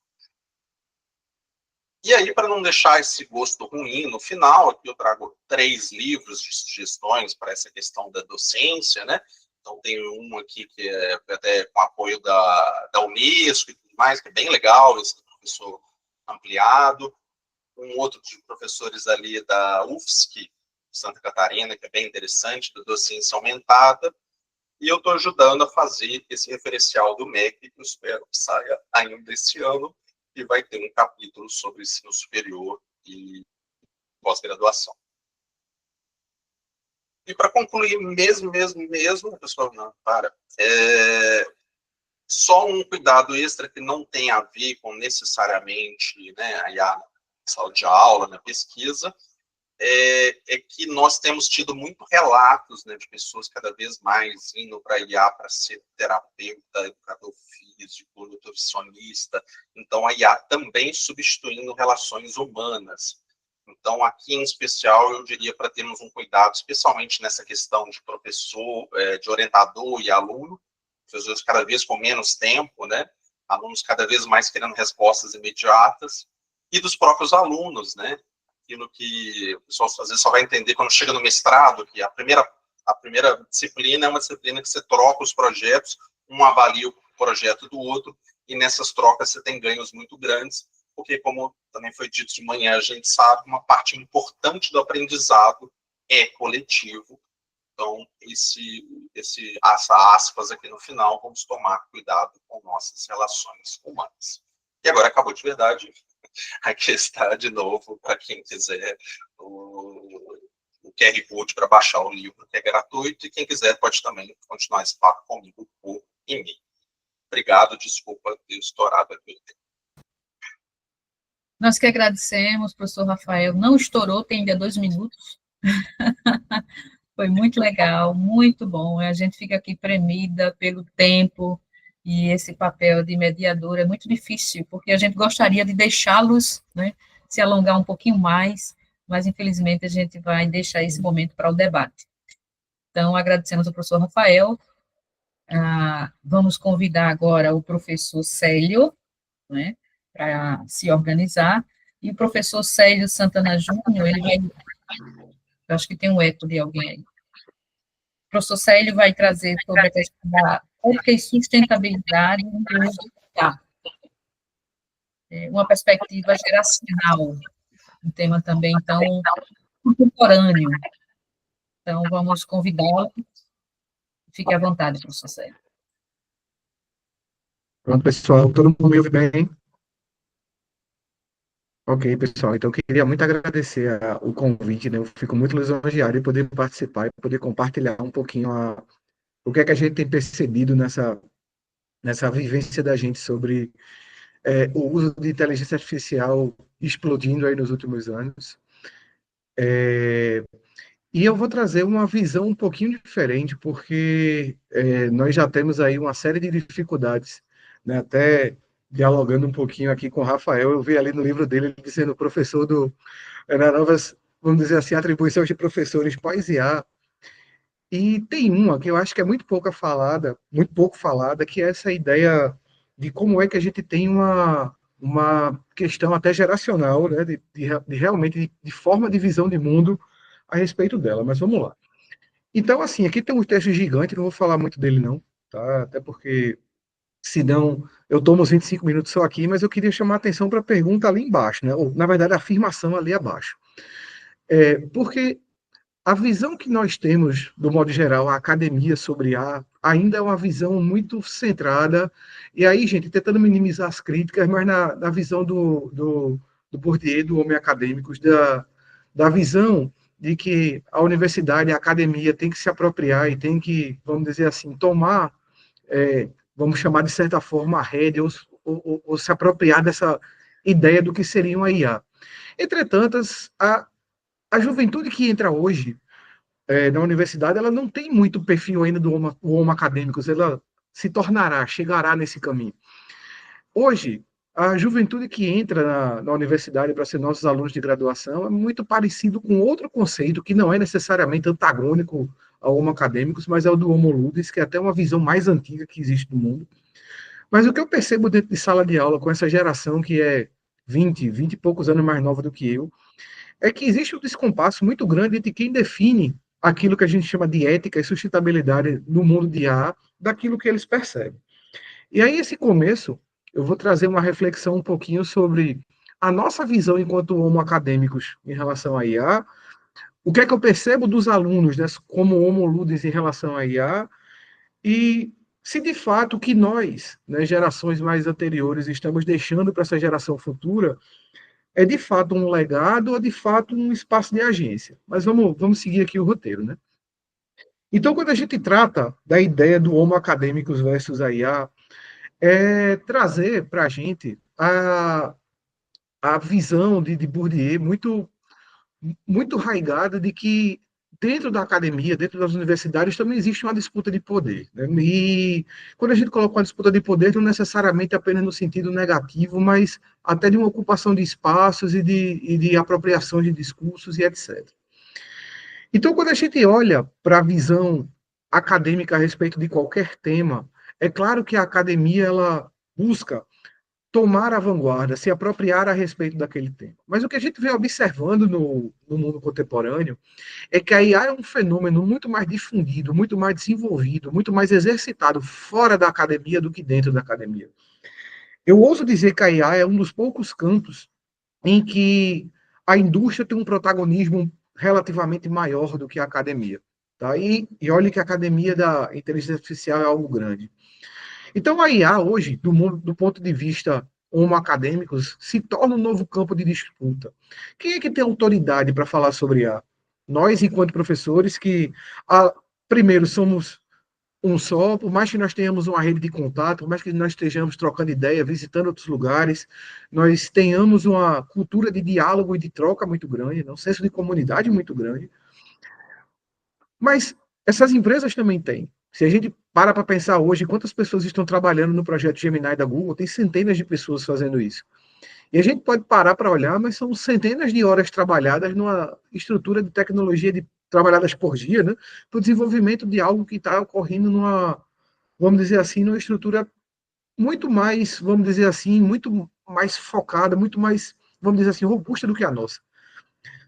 E aí, para não deixar esse gosto ruim, no final, aqui eu trago 3 livros de sugestões para essa questão da docência, né? Então, tem um aqui que é até com apoio da Unesco e tudo mais, que é bem legal, esse professor ampliado. Um outro de professores ali da UFSC, Santa Catarina, que é bem interessante, da docência aumentada. E eu estou ajudando a fazer esse referencial do MEC, que eu espero que saia ainda esse ano, e vai ter um capítulo sobre ensino superior e pós-graduação. E para concluir mesmo, pessoal, não, só um cuidado extra que não tem a ver com necessariamente, né, a sala de aula, na pesquisa, é que nós temos tido muito relatos, né, de pessoas cada vez mais indo para a IA para ser terapeuta, educador físico, nutricionista. Então, a IA também substituindo relações humanas. Então, aqui em especial, eu diria para termos um cuidado, especialmente nessa questão de professor, de orientador e aluno, professores cada vez com menos tempo, né, alunos cada vez mais querendo respostas imediatas, e dos próprios alunos, né, aquilo que o pessoal às vezes só vai entender quando chega no mestrado, que a primeira disciplina é uma disciplina que você troca os projetos, um avalia o projeto do outro, e nessas trocas você tem ganhos muito grandes, porque, como também foi dito de manhã, a gente sabe, uma parte importante do aprendizado é coletivo. Então, essa aspas aqui no final, vamos tomar cuidado com nossas relações humanas. E agora acabou de verdade. Aqui está de novo, para quem quiser, o QR Code para baixar o livro, que é gratuito, e quem quiser pode também continuar esse papo comigo por e-mail. Obrigado, desculpa ter estourado aqui o tempo. Nós que agradecemos, professor Rafael. Não estourou, tem ainda 2 minutos. Foi muito legal, muito bom. A gente fica aqui premida pelo tempo, e esse papel de mediador é muito difícil, porque a gente gostaria de deixá-los, né, se alongar um pouquinho mais, mas infelizmente a gente vai deixar esse momento para o debate. Então, agradecemos ao professor Rafael. Vamos convidar agora o professor Célio, né, para se organizar, e o professor Célio Santana Júnior, ele vai, eu acho que tem um eco de alguém aí. O professor Célio vai trazer sobre a questão da ética e sustentabilidade no uso do IA, uma perspectiva geracional, um tema também tão contemporâneo. Então, vamos convidá-lo. Fique à vontade, professor Célio. Pronto, pessoal, todo mundo me ouve bem? Ok, pessoal, então eu queria muito agradecer o convite, né? Eu fico muito lisonjeado de poder participar e poder compartilhar um pouquinho o que é que a gente tem percebido nessa vivência da gente sobre o uso de inteligência artificial explodindo aí nos últimos anos. E eu vou trazer uma visão um pouquinho diferente, porque nós já temos aí uma série de dificuldades, né? Até dialogando um pouquinho aqui com o Rafael, eu vi ali no livro dele, ele dizendo professor nas novas, vamos dizer assim, atribuições de professores pós IA. E tem uma que eu acho que é muito pouco falada, que é essa ideia de como é que a gente tem uma questão até geracional, né? De realmente, de forma de visão de mundo a respeito dela, mas vamos lá. Então, assim, aqui tem um texto gigante, não vou falar muito dele não, tá? Até porque, senão, eu tomo uns 25 minutos só aqui, mas eu queria chamar a atenção para a pergunta ali embaixo, né? Ou, na verdade, a afirmação ali abaixo. Porque a visão que nós temos, do modo geral, a academia sobre A, ainda é uma visão muito centrada, e aí, gente, tentando minimizar as críticas, mas na visão do Bourdieu, do homem acadêmicos, da visão de que a universidade, a academia tem que se apropriar e tem que, vamos dizer assim, tomar, vamos chamar de certa forma, a rédea, ou se apropriar dessa ideia do que seria uma IA. Entretanto, a juventude que entra hoje na universidade, ela não tem muito perfil ainda do homo acadêmicos, ela chegará nesse caminho. Hoje, a juventude que entra na universidade para ser nossos alunos de graduação é muito parecido com outro conceito que não é necessariamente antagônico ao homo acadêmicos, mas é o do homo ludens, que é até uma visão mais antiga que existe no mundo. Mas o que eu percebo dentro de sala de aula com essa geração que é 20 e poucos anos mais nova do que eu, é que existe um descompasso muito grande entre quem define aquilo que a gente chama de ética e sustentabilidade no mundo de IA, daquilo que eles percebem. E aí, esse começo, eu vou trazer uma reflexão um pouquinho sobre a nossa visão enquanto homo acadêmicos em relação à IA, o que é que eu percebo dos alunos, né, como homo ludens em relação à IA, e se de fato o que nós, né, gerações mais anteriores, estamos deixando para essa geração futura é de fato um legado ou de fato um espaço de agência. Mas vamos seguir aqui o roteiro, né? Então, quando a gente trata da ideia do homo acadêmicos versus a IA, é trazer para a gente a visão de Bourdieu muito raigada de que dentro da academia, dentro das universidades, também existe uma disputa de poder. Né? E quando a gente coloca uma disputa de poder, não necessariamente apenas no sentido negativo, mas até de uma ocupação de espaços e de apropriação de discursos e etc. Então, quando a gente olha para a visão acadêmica a respeito de qualquer tema, é claro que a academia ela busca tomar a vanguarda, se apropriar a respeito daquele tema. Mas o que a gente vem observando no mundo contemporâneo é que a IA é um fenômeno muito mais difundido, muito mais desenvolvido, muito mais exercitado fora da academia do que dentro da academia. Eu ouso dizer que a IA é um dos poucos campos em que a indústria tem um protagonismo relativamente maior do que a academia. Tá? E olhe que a academia da inteligência artificial é algo grande. Então, a IA hoje, do ponto de vista homo-acadêmicos, se torna um novo campo de disputa. Quem é que tem autoridade para falar sobre IA? Nós, enquanto professores, que, primeiro, somos um só, por mais que nós tenhamos uma rede de contato, por mais que nós estejamos trocando ideia, visitando outros lugares, nós tenhamos uma cultura de diálogo e de troca muito grande, um senso de comunidade muito grande. Mas essas empresas também têm. Se a gente para pensar hoje quantas pessoas estão trabalhando no projeto Gemini da Google, tem centenas de pessoas fazendo isso. E a gente pode parar para olhar, mas são centenas de horas trabalhadas numa estrutura de tecnologia trabalhadas por dia, né, para o desenvolvimento de algo que está ocorrendo numa, vamos dizer assim, numa estrutura muito mais, vamos dizer assim, muito mais focada, muito mais, vamos dizer assim, robusta do que a nossa.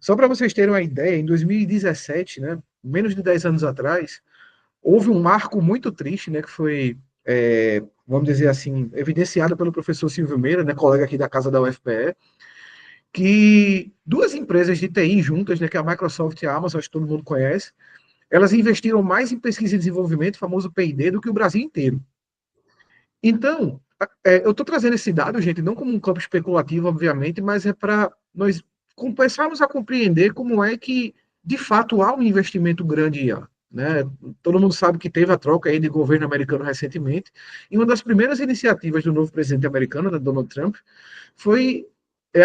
Só para vocês terem uma ideia, em 2017, né, menos de 10 anos atrás, houve um marco muito triste, né, que foi, vamos dizer assim, evidenciado pelo professor Silvio Meira, né, colega aqui da casa da UFPE, que duas empresas de TI juntas, né, que é a Microsoft e a Amazon, acho que todo mundo conhece, elas investiram mais em pesquisa e desenvolvimento, famoso P&D, do que o Brasil inteiro. Então, eu estou trazendo esse dado, gente, não como um campo especulativo, obviamente, mas é para nós começarmos a compreender como é que, de fato, há um investimento grande em IA. Né? Todo mundo sabe que teve a troca aí de governo americano recentemente, e uma das primeiras iniciativas do novo presidente americano, Donald Trump, foi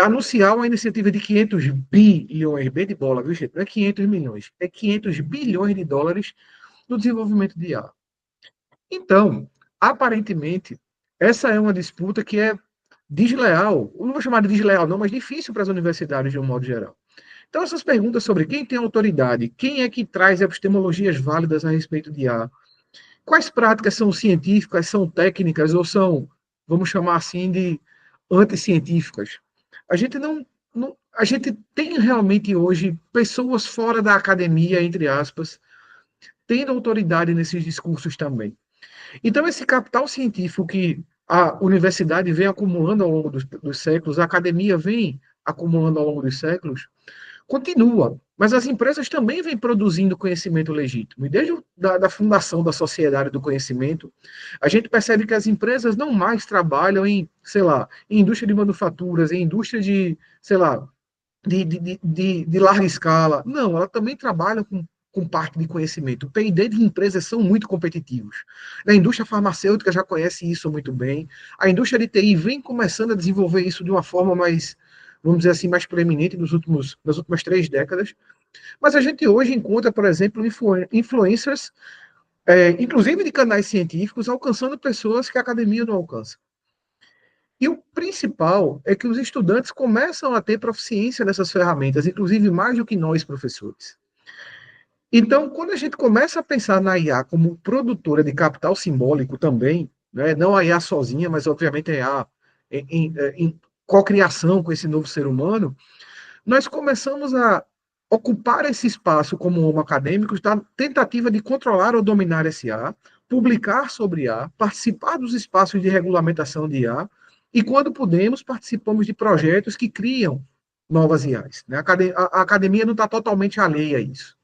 anunciar uma iniciativa de 500 bilhões, B de bola, viu, gente? Não é 500 milhões, é 500 bilhões de dólares no desenvolvimento de IA. Então, aparentemente, essa é uma disputa que é desleal, não vou chamar de desleal não, mas difícil para as universidades de um modo geral. Então, essas perguntas sobre quem tem autoridade, quem é que traz epistemologias válidas a respeito de IA, quais práticas são científicas, são técnicas ou são, vamos chamar assim, de anticientíficas. A gente a gente tem realmente hoje pessoas fora da academia, entre aspas, tendo autoridade nesses discursos também. Então, esse capital científico que a universidade vem acumulando ao longo dos séculos, a academia vem acumulando ao longo dos séculos, continua. Mas as empresas também vêm produzindo conhecimento legítimo. E desde da fundação da sociedade do conhecimento, a gente percebe que as empresas não mais trabalham em, sei lá, em indústria de manufaturas, em indústria de, sei lá, de larga escala. Não, elas também trabalham com parte de conhecimento. O P&D de empresas são muito competitivos. A indústria farmacêutica já conhece isso muito bem. A indústria de TI vem começando a desenvolver isso de uma forma mais, vamos dizer assim, mais preeminente nas últimas 3 décadas. Mas a gente hoje encontra, por exemplo, influencers, inclusive de canais científicos, alcançando pessoas que a academia não alcança. E o principal é que os estudantes começam a ter proficiência nessas ferramentas, inclusive mais do que nós, professores. Então, quando a gente começa a pensar na IA como produtora de capital simbólico também, né, não a IA sozinha, mas obviamente a IA em cocriação com esse novo ser humano, nós começamos a ocupar esse espaço como homo acadêmicos da tentativa de controlar ou dominar esse IA, publicar sobre IA, participar dos espaços de regulamentação de IA, e quando podemos, participamos de projetos que criam novas IAs. Né? A academia não está totalmente alheia a isso.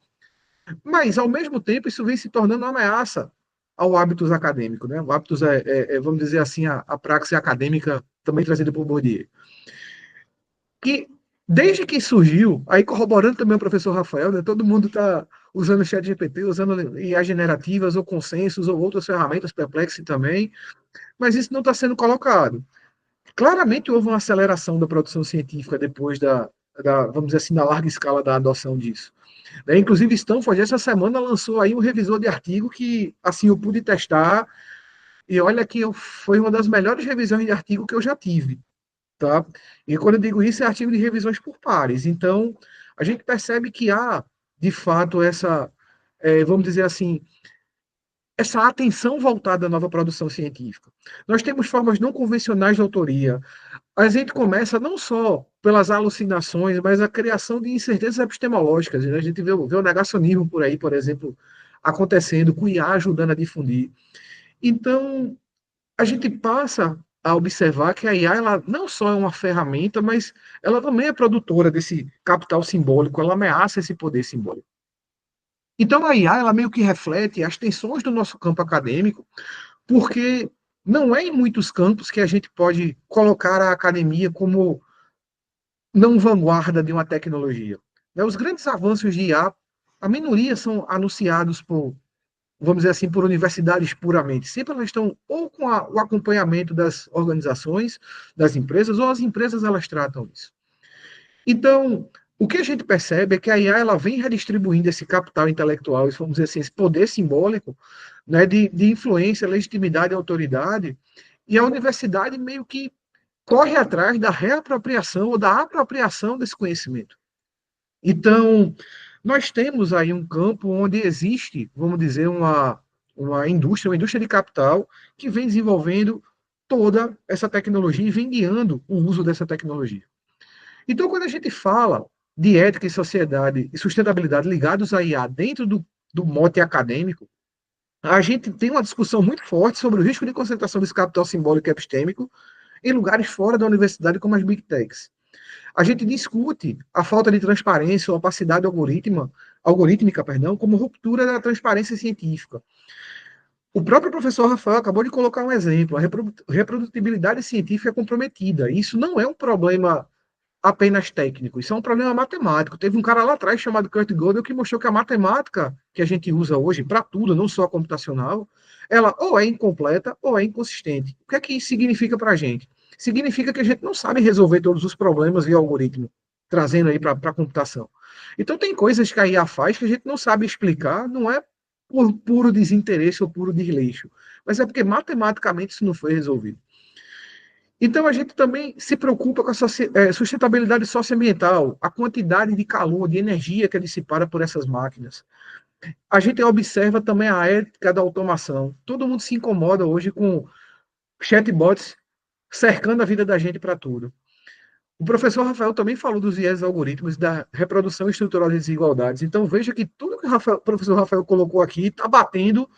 Mas, ao mesmo tempo, isso vem se tornando uma ameaça ao hábitos acadêmico. Né? O hábitos vamos dizer assim, a praxis acadêmica também trazida por Bourdieu. Que, desde que surgiu, aí corroborando também o professor Rafael, né, todo mundo está usando o chat GPT, usando IA generativas, ou consensos, ou outras ferramentas, Perplexity também, mas isso não está sendo colocado. Claramente houve uma aceleração da produção científica depois vamos dizer assim, da larga escala da adoção disso. Né? Inclusive, Stanford, essa semana, lançou aí um revisor de artigo que, assim, eu pude testar, e olha que foi uma das melhores revisões de artigo que eu já tive. Tá? E quando eu digo isso, é artigo de revisões por pares. Então, a gente percebe que há, de fato, essa, vamos dizer assim, essa atenção voltada à nova produção científica. Nós temos formas não convencionais de autoria. A gente começa não só pelas alucinações, mas a criação de incertezas epistemológicas. A gente vê o negacionismo por aí, por exemplo, acontecendo, com o IA ajudando a difundir. Então, a gente passa a observar que a IA ela não só é uma ferramenta, mas ela também é produtora desse capital simbólico, ela ameaça esse poder simbólico. Então, a IA ela meio que reflete as tensões do nosso campo acadêmico, porque não é em muitos campos que a gente pode colocar a academia como não vanguarda de uma tecnologia. Os grandes avanços de IA, a minoria são anunciados por, vamos dizer assim, por universidades puramente. Sempre elas estão ou com o acompanhamento das organizações, das empresas, ou as empresas elas tratam isso. Então, o que a gente percebe é que a IA ela vem redistribuindo esse capital intelectual, vamos dizer assim, esse poder simbólico, né, de influência, legitimidade e autoridade, e a universidade meio que corre atrás da reapropriação ou da apropriação desse conhecimento. Então, nós temos aí um campo onde existe, vamos dizer, uma indústria de capital que vem desenvolvendo toda essa tecnologia e vem guiando o uso dessa tecnologia. Então, quando a gente fala de ética e sociedade e sustentabilidade ligados à IA dentro do mote acadêmico, a gente tem uma discussão muito forte sobre o risco de concentração desse capital simbólico e epistêmico em lugares fora da universidade, como as Big Techs. A gente discute a falta de transparência ou opacidade algorítmica, como ruptura da transparência científica. O próprio professor Rafael acabou de colocar um exemplo, a reprodutibilidade científica é comprometida. Isso não é um problema apenas técnico, isso é um problema matemático. Teve um cara lá atrás chamado Kurt Gödel que mostrou que a matemática que a gente usa hoje para tudo, não só a computacional, ela ou é incompleta ou é inconsistente. O que é que isso significa para a gente? Significa que a gente não sabe resolver todos os problemas via algoritmo, trazendo aí para a computação. Então tem coisas que a IA faz que a gente não sabe explicar, não é por puro desinteresse ou puro desleixo, mas é porque matematicamente isso não foi resolvido. Então, a gente também se preocupa com a sustentabilidade socioambiental, a quantidade de calor, de energia que é dissipada por essas máquinas. A gente observa também a ética da automação. Todo mundo se incomoda hoje com chatbots cercando a vida da gente para tudo. O professor Rafael também falou dos viés algoritmos da reprodução estrutural de desigualdades. Então, veja que tudo que o professor Rafael colocou aqui está batendo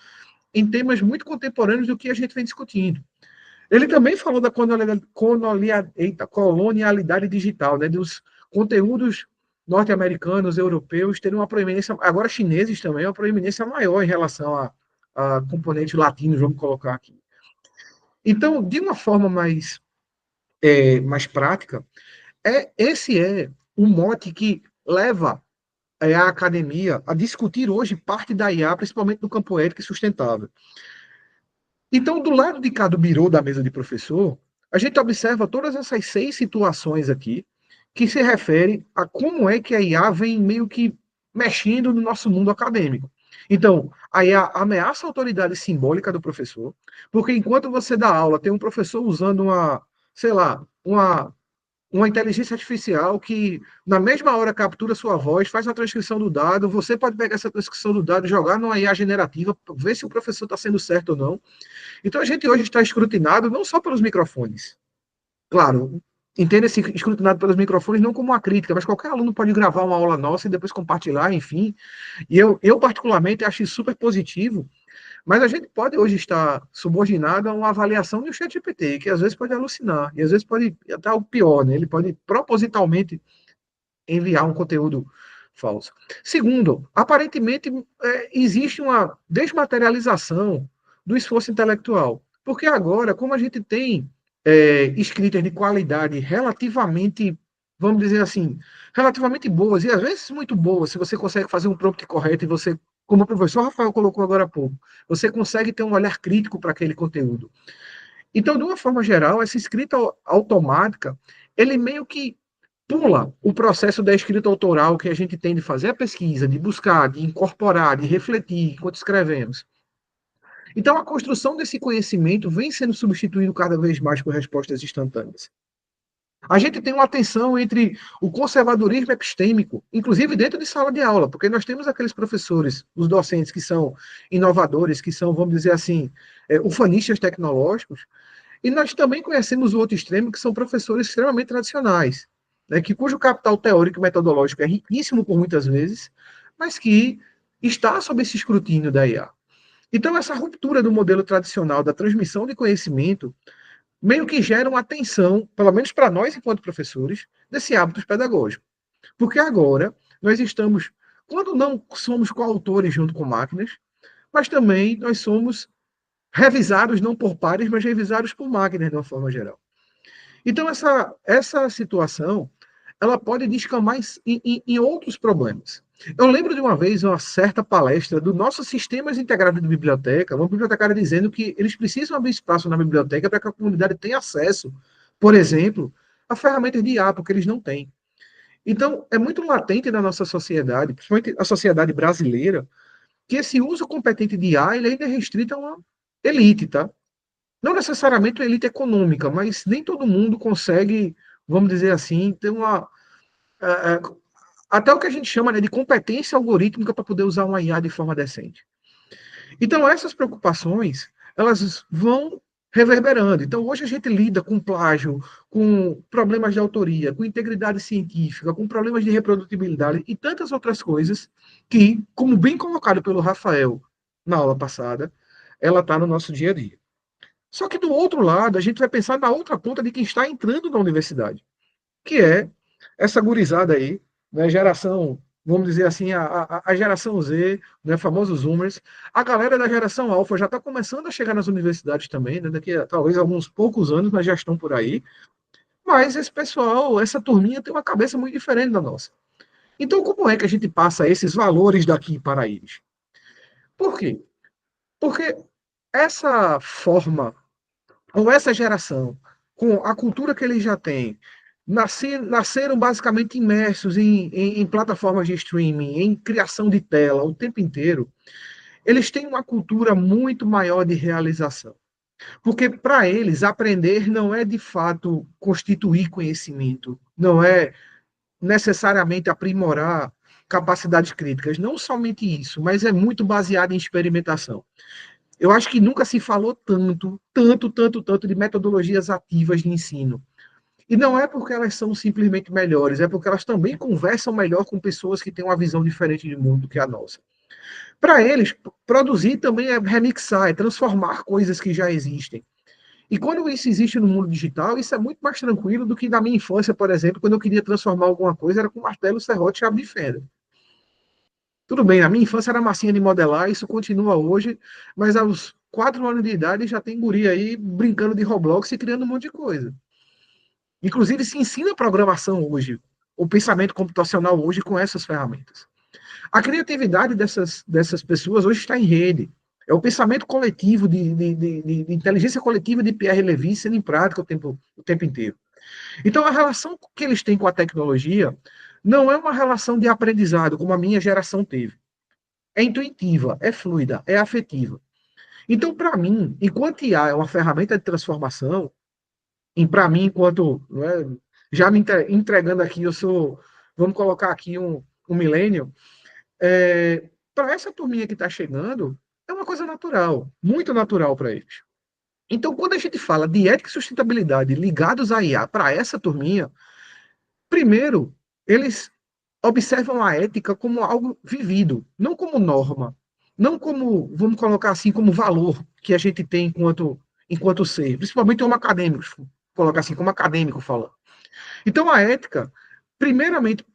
em temas muito contemporâneos do que a gente vem discutindo. Ele também falou da colonialidade digital, né, dos conteúdos norte-americanos, europeus, terem uma proeminência, agora chineses também, uma proeminência maior em relação a componentes latinos, vamos colocar aqui. Então, de uma forma mais prática, esse é o mote que leva a academia a discutir hoje parte da IA, principalmente no campo ético e sustentável. Então, do lado de cá do birô da mesa de professor, a gente observa todas essas 6 situações aqui que se referem a como é que a IA vem meio que mexendo no nosso mundo acadêmico. Então, a IA ameaça a autoridade simbólica do professor, porque enquanto você dá aula, tem um professor usando sei lá, uma inteligência artificial que, na mesma hora, captura sua voz, faz a transcrição do dado, você pode pegar essa transcrição do dado, jogar numa IA generativa, ver se o professor está sendo certo ou não. Então a gente hoje está escrutinado não só pelos microfones. Claro, entenda esse escrutinado pelos microfones não como uma crítica, mas qualquer aluno pode gravar uma aula nossa e depois compartilhar, enfim. E eu particularmente acho isso super positivo, mas a gente pode hoje estar subordinado a uma avaliação do ChatGPT, que às vezes pode alucinar, e às vezes pode até o pior, né? Ele pode propositalmente enviar um conteúdo falso. Segundo, aparentemente existe uma desmaterialização do esforço intelectual. Porque agora, como a gente tem escritas de qualidade relativamente, vamos dizer assim, relativamente boas, e às vezes muito boas, se você consegue fazer um prompt correto e você, como o professor Rafael colocou agora há pouco, você consegue ter um olhar crítico para aquele conteúdo. Então, de uma forma geral, essa escrita automática, ele meio que pula o processo da escrita autoral que a gente tem de fazer a pesquisa, de buscar, de incorporar, de refletir enquanto escrevemos. Então, a construção desse conhecimento vem sendo substituído cada vez mais por respostas instantâneas. A gente tem uma tensão entre o conservadorismo epistêmico, inclusive dentro de sala de aula, porque nós temos aqueles professores, os docentes que são inovadores, que são, vamos dizer assim, ufanistas tecnológicos, e nós também conhecemos o outro extremo, que são professores extremamente tradicionais, né, que cujo capital teórico e metodológico é riquíssimo por muitas vezes, mas que está sob esse escrutínio da IA. Então, essa ruptura do modelo tradicional da transmissão de conhecimento meio que gera uma tensão, pelo menos para nós, enquanto professores, desse hábito pedagógico. Porque agora nós estamos, quando não somos coautores junto com máquinas, mas também nós somos revisados não por pares, mas revisados por máquinas de uma forma geral. Então, essa situação ela pode descambar em outros problemas. Eu lembro de uma vez, uma certa palestra do nosso Sistemas Integrados de Biblioteca, uma bibliotecária dizendo que eles precisam abrir espaço na biblioteca para que a comunidade tenha acesso, por exemplo, a ferramentas de IA, porque eles não têm. Então, é muito latente na nossa sociedade, principalmente a sociedade brasileira, que esse uso competente de IA ele ainda é restrito a uma elite, tá? Não necessariamente uma elite econômica, mas nem todo mundo consegue, vamos dizer assim, ter uma. Até o que a gente chama, né, de competência algorítmica para poder usar uma IA de forma decente. Então, essas preocupações, elas vão reverberando. Então, hoje a gente lida com plágio, com problemas de autoria, com integridade científica, com problemas de reprodutibilidade e tantas outras coisas que, como bem colocado pelo Rafael na aula passada, ela está no nosso dia a dia. Só que do outro lado, a gente vai pensar na outra ponta de quem está entrando na universidade, que é essa gurizada aí, né, geração, vamos dizer assim, a geração Z, né, famosos Zoomers, a galera da geração Alpha já está começando a chegar nas universidades também, né, daqui a talvez alguns poucos anos, mas já estão por aí. Mas esse pessoal, essa turminha tem uma cabeça muito diferente da nossa. Então, como é que a gente passa esses valores daqui para eles? Por quê? Porque essa forma ou essa geração, com a cultura que eles já têm, nasceram basicamente imersos em plataformas de streaming, em criação de tela o tempo inteiro, eles têm uma cultura muito maior de realização. Porque para eles, aprender não é de fato constituir conhecimento, não é necessariamente aprimorar capacidades críticas. Não somente isso, mas é muito baseado em experimentação. Eu acho que nunca se falou tanto de metodologias ativas de ensino. E não é porque elas são simplesmente melhores, é porque elas também conversam melhor com pessoas que têm uma visão diferente de mundo que a nossa. Para eles, produzir também é remixar, é transformar coisas que já existem. E quando isso existe no mundo digital, isso é muito mais tranquilo do que na minha infância, por exemplo, quando eu queria transformar alguma coisa, era com martelo, serrote e chave de fenda. Tudo bem, na minha infância era massinha de modelar, isso continua hoje, mas aos 4 anos de idade já tem guri aí brincando de Roblox e criando um monte de coisa. Inclusive, se ensina programação hoje, o pensamento computacional hoje com essas ferramentas. A criatividade dessas pessoas hoje está em rede. É o pensamento coletivo, de inteligência coletiva de Pierre Levy sendo em prática o tempo inteiro. Então, a relação que eles têm com a tecnologia não é uma relação de aprendizado, como a minha geração teve. É intuitiva, é fluida, é afetiva. Então, para mim, enquanto IA é uma ferramenta de transformação, e para mim, enquanto já me entregando aqui, eu sou, vamos colocar aqui um milênio, para essa turminha que está chegando, é uma coisa natural, muito natural para eles. Então, quando a gente fala de ética e sustentabilidade ligados à IA para essa turminha, primeiro, eles observam a ética como algo vivido, não como norma, não como, vamos colocar assim, como valor que a gente tem enquanto ser, principalmente como acadêmicos, colocar assim, como acadêmico falando. Então, a ética, primeiramente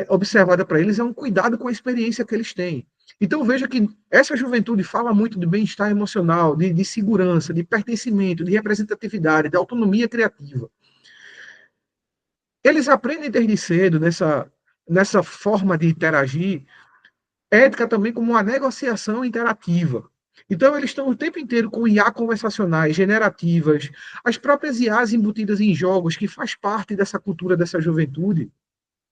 observada para eles, é um cuidado com a experiência que eles têm. Então, veja que essa juventude fala muito de bem-estar emocional, de segurança, de pertencimento, de representatividade, de autonomia criativa. Eles aprendem desde cedo, nessa forma de interagir, ética também como uma negociação interativa. Então, eles estão o tempo inteiro com IA conversacionais, generativas, as próprias IAs embutidas em jogos, que faz parte dessa cultura dessa juventude,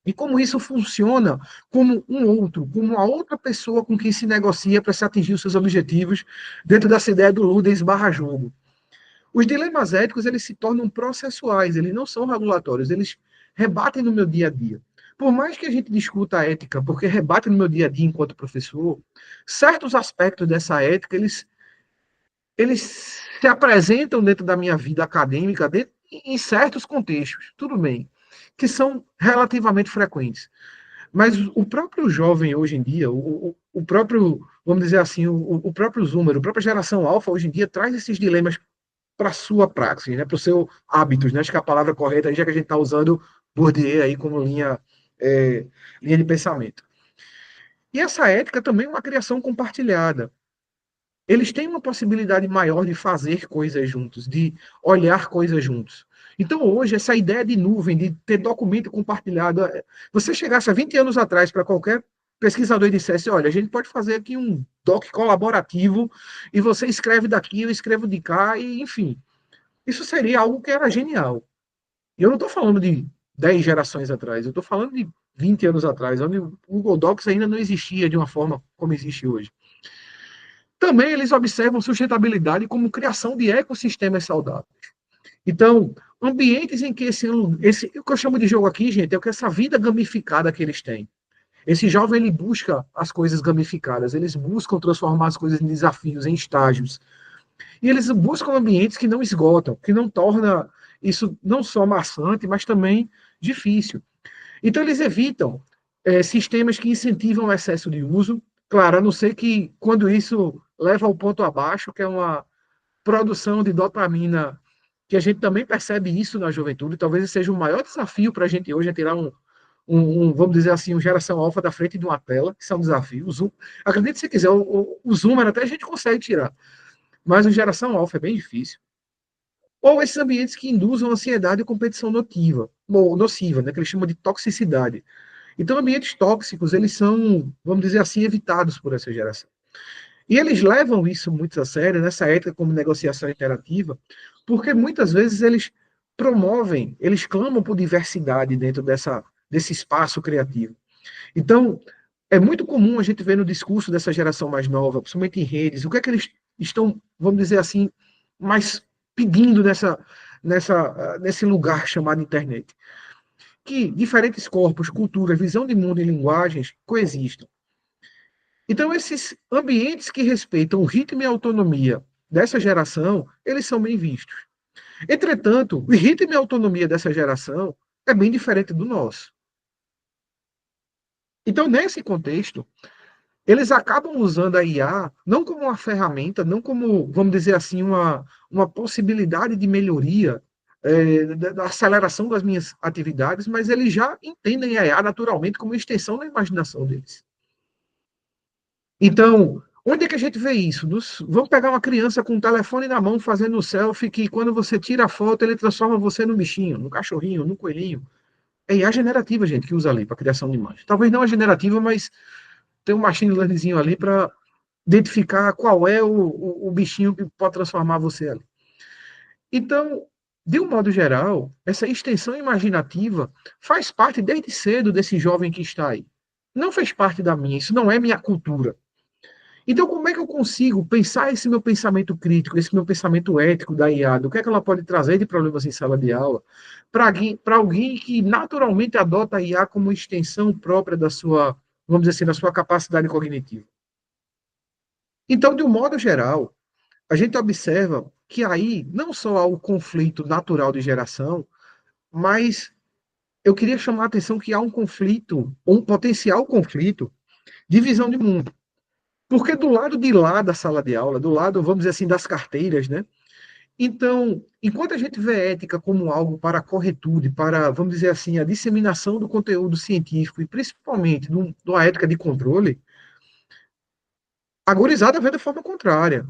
e como isso funciona como um outro, como uma outra pessoa com quem se negocia para se atingir os seus objetivos, dentro dessa ideia do Ludens /jogo. Os dilemas éticos, eles se tornam processuais, eles não são regulatórios, eles rebatem no meu dia a dia. Por mais que a gente discuta a ética, porque rebate no meu dia a dia enquanto professor, certos aspectos dessa ética, eles se apresentam dentro da minha vida acadêmica, em certos contextos, tudo bem, que são relativamente frequentes. Mas o próprio jovem hoje em dia, o próprio, vamos dizer assim, o próprio Zoomer, a própria geração alfa hoje em dia traz esses dilemas para a sua praxis, né, para o seu hábitos, né, acho que é a palavra correta, já que a gente está usando Bourdieu aí como linha de pensamento. E essa ética também é uma criação compartilhada. Eles têm uma possibilidade maior de fazer coisas juntos, de olhar coisas juntos. Então, hoje, essa ideia de nuvem, de ter documento compartilhado, você chegasse há 20 anos atrás para qualquer pesquisador e dissesse, olha, a gente pode fazer aqui um doc colaborativo e você escreve daqui, eu escrevo de cá, e enfim. Isso seria algo que era genial. E eu não estou falando de 10 gerações atrás, eu estou falando de 20 anos atrás, onde o Google Docs ainda não existia de uma forma como existe hoje. Também eles observam sustentabilidade como criação de ecossistemas saudáveis. Então, ambientes em que o que eu chamo de jogo aqui, gente, é que essa vida gamificada que eles têm. Esse jovem, ele busca as coisas gamificadas, eles buscam transformar as coisas em desafios, em estágios. E eles buscam ambientes que não esgotam, que não torna isso não só maçante, mas também difícil. Então, eles evitam sistemas que incentivam o excesso de uso. Claro, a não ser que quando isso leva ao ponto abaixo, que é uma produção de dopamina, que a gente também percebe isso na juventude. Talvez seja o maior desafio para a gente hoje, é tirar vamos dizer assim, uma geração alfa da frente de uma tela, que é um desafio. O Zoom, acredite se quiser, o Zoomer até a gente consegue tirar, mas a geração alfa é bem difícil. Ou esses ambientes que induzam ansiedade e competição nociva, né, que eles chamam de toxicidade. Então, ambientes tóxicos, eles são, vamos dizer assim, evitados por essa geração. E eles levam isso muito a sério, nessa ética como negociação interativa, porque muitas vezes eles promovem, eles clamam por diversidade dentro desse espaço criativo. Então, é muito comum a gente ver no discurso dessa geração mais nova, principalmente em redes, o que é que eles estão, vamos dizer assim, mais pedindo nesse lugar chamado internet. Que diferentes corpos, culturas, visão de mundo e linguagens coexistam. Então, esses ambientes que respeitam o ritmo e a autonomia dessa geração, eles são bem vistos. Entretanto, o ritmo e a autonomia dessa geração é bem diferente do nosso. Então, nesse contexto, eles acabam usando a IA não como uma ferramenta, não como, vamos dizer assim, uma possibilidade de melhoria, da aceleração das minhas atividades, mas eles já entendem a IA naturalmente como extensão da imaginação deles. Então, onde é que a gente vê isso? Vamos pegar uma criança com um telefone na mão fazendo um selfie que quando você tira a foto, ele transforma você no bichinho, no cachorrinho, no coelhinho. É IA generativa, gente, que usa ali para criação de imagem. Talvez não a generativa, mas tem um machine learningzinho ali para identificar qual é o bichinho que pode transformar você ali. Então, de um modo geral, essa extensão imaginativa faz parte desde cedo desse jovem que está aí. Não fez parte da minha, isso não é minha cultura. Então, como é que eu consigo pensar esse meu pensamento crítico, esse meu pensamento ético da IA, o que é que ela pode trazer de problemas em sala de aula, para alguém que naturalmente adota a IA como extensão própria da sua, vamos dizer assim, da sua capacidade cognitiva? Então, de um modo geral, a gente observa que aí não só há o conflito natural de geração, mas eu queria chamar a atenção que há um conflito, um potencial conflito de visão de mundo. Porque do lado de lá da sala de aula, do lado, vamos dizer assim, das carteiras, né? Então, enquanto a gente vê ética como algo para a corretude, para, vamos dizer assim, a disseminação do conteúdo científico e principalmente de uma ética de controle, a gurizada vê da forma contrária.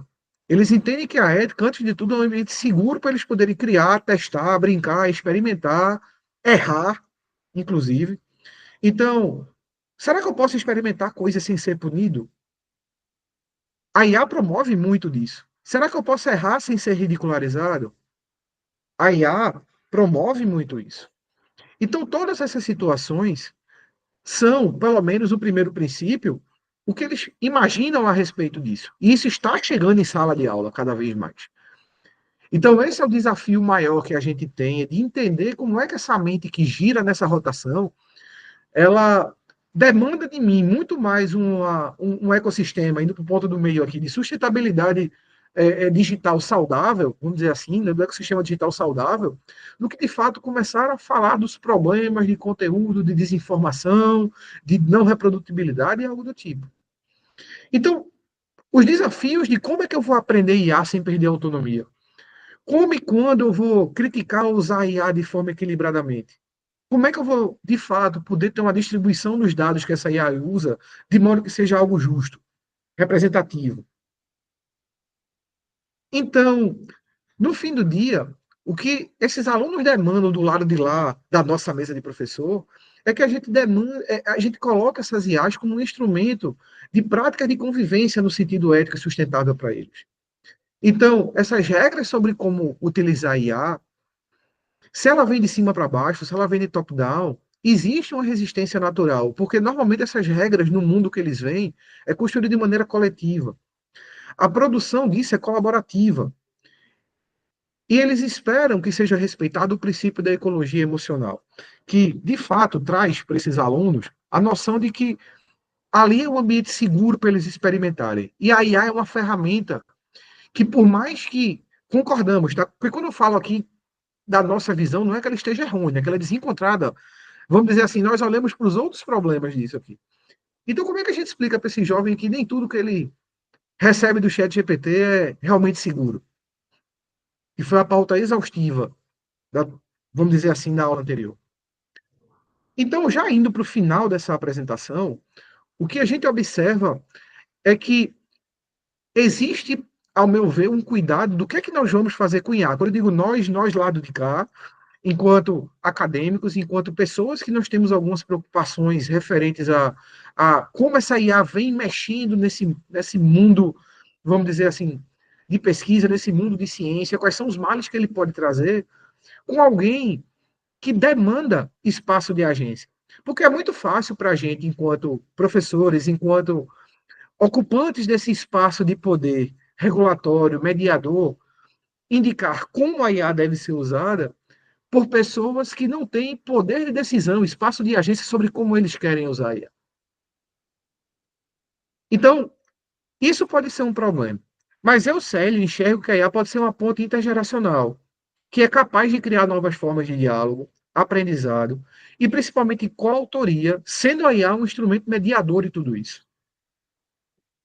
Eles entendem que a ética, antes de tudo, é um ambiente seguro para eles poderem criar, testar, brincar, experimentar, errar, inclusive. Então, será que eu posso experimentar coisas sem ser punido? A IA promove muito disso. Será que eu posso errar sem ser ridicularizado? A IA promove muito isso. Então, todas essas situações são, pelo menos o primeiro princípio, o que eles imaginam a respeito disso. E isso está chegando em sala de aula cada vez mais. Então, esse é o desafio maior que a gente tem, é de entender como é que essa mente que gira nessa rotação, ela demanda de mim muito mais um ecossistema, indo para o ponto do meio aqui, de sustentabilidade digital saudável, vamos dizer assim, né, do ecossistema digital saudável, do que de fato começar a falar dos problemas de conteúdo, de desinformação, de não reprodutibilidade e algo do tipo. Então, os desafios de como é que eu vou aprender IA sem perder a autonomia? Como e quando eu vou criticar ou usar a IA de forma equilibradamente? Como é que eu vou, de fato, poder ter uma distribuição dos dados que essa IA usa de modo que seja algo justo, representativo? Então, no fim do dia, o que esses alunos demandam do lado de lá da nossa mesa de professor é que a gente a gente coloca essas IAs como um instrumento de prática de convivência no sentido ético e sustentável para eles. Então, essas regras sobre como utilizar a IA, se ela vem de cima para baixo, se ela vem de top-down, existe uma resistência natural, porque normalmente essas regras, no mundo que eles vêm, é construída de maneira coletiva. A produção disso é colaborativa. E eles esperam que seja respeitado o princípio da ecologia emocional, que, de fato, traz para esses alunos a noção de que ali é um ambiente seguro para eles experimentarem. E a IA é uma ferramenta que, por mais que concordamos, tá? Porque quando eu falo aqui da nossa visão, não é que ela esteja errônea, é que ela é desencontrada. Vamos dizer assim, nós olhamos para os outros problemas disso aqui. Então, como é que a gente explica para esse jovem que nem tudo que ele recebe do chat GPT é realmente seguro? E foi a pauta exaustiva, da, vamos dizer assim, na aula anterior. Então, já indo para o final dessa apresentação, o que a gente observa é que existe, ao meu ver, um cuidado do que é que nós vamos fazer com o IA. Quando eu digo nós lado de cá, enquanto acadêmicos, enquanto pessoas que nós temos algumas preocupações referentes a como essa IA vem mexendo nesse mundo, vamos dizer assim, de pesquisa, nesse mundo de ciência, quais são os males que ele pode trazer, com alguém que demanda espaço de agência. Porque é muito fácil para a gente, enquanto professores, enquanto ocupantes desse espaço de poder regulatório, mediador, indicar como a IA deve ser usada por pessoas que não têm poder de decisão, espaço de agência sobre como eles querem usar a IA. Então, isso pode ser um problema. Mas eu, Célio, enxergo que a IA pode ser uma ponte intergeracional, que é capaz de criar novas formas de diálogo, aprendizado e principalmente coautoria, sendo a IA um instrumento mediador de tudo isso.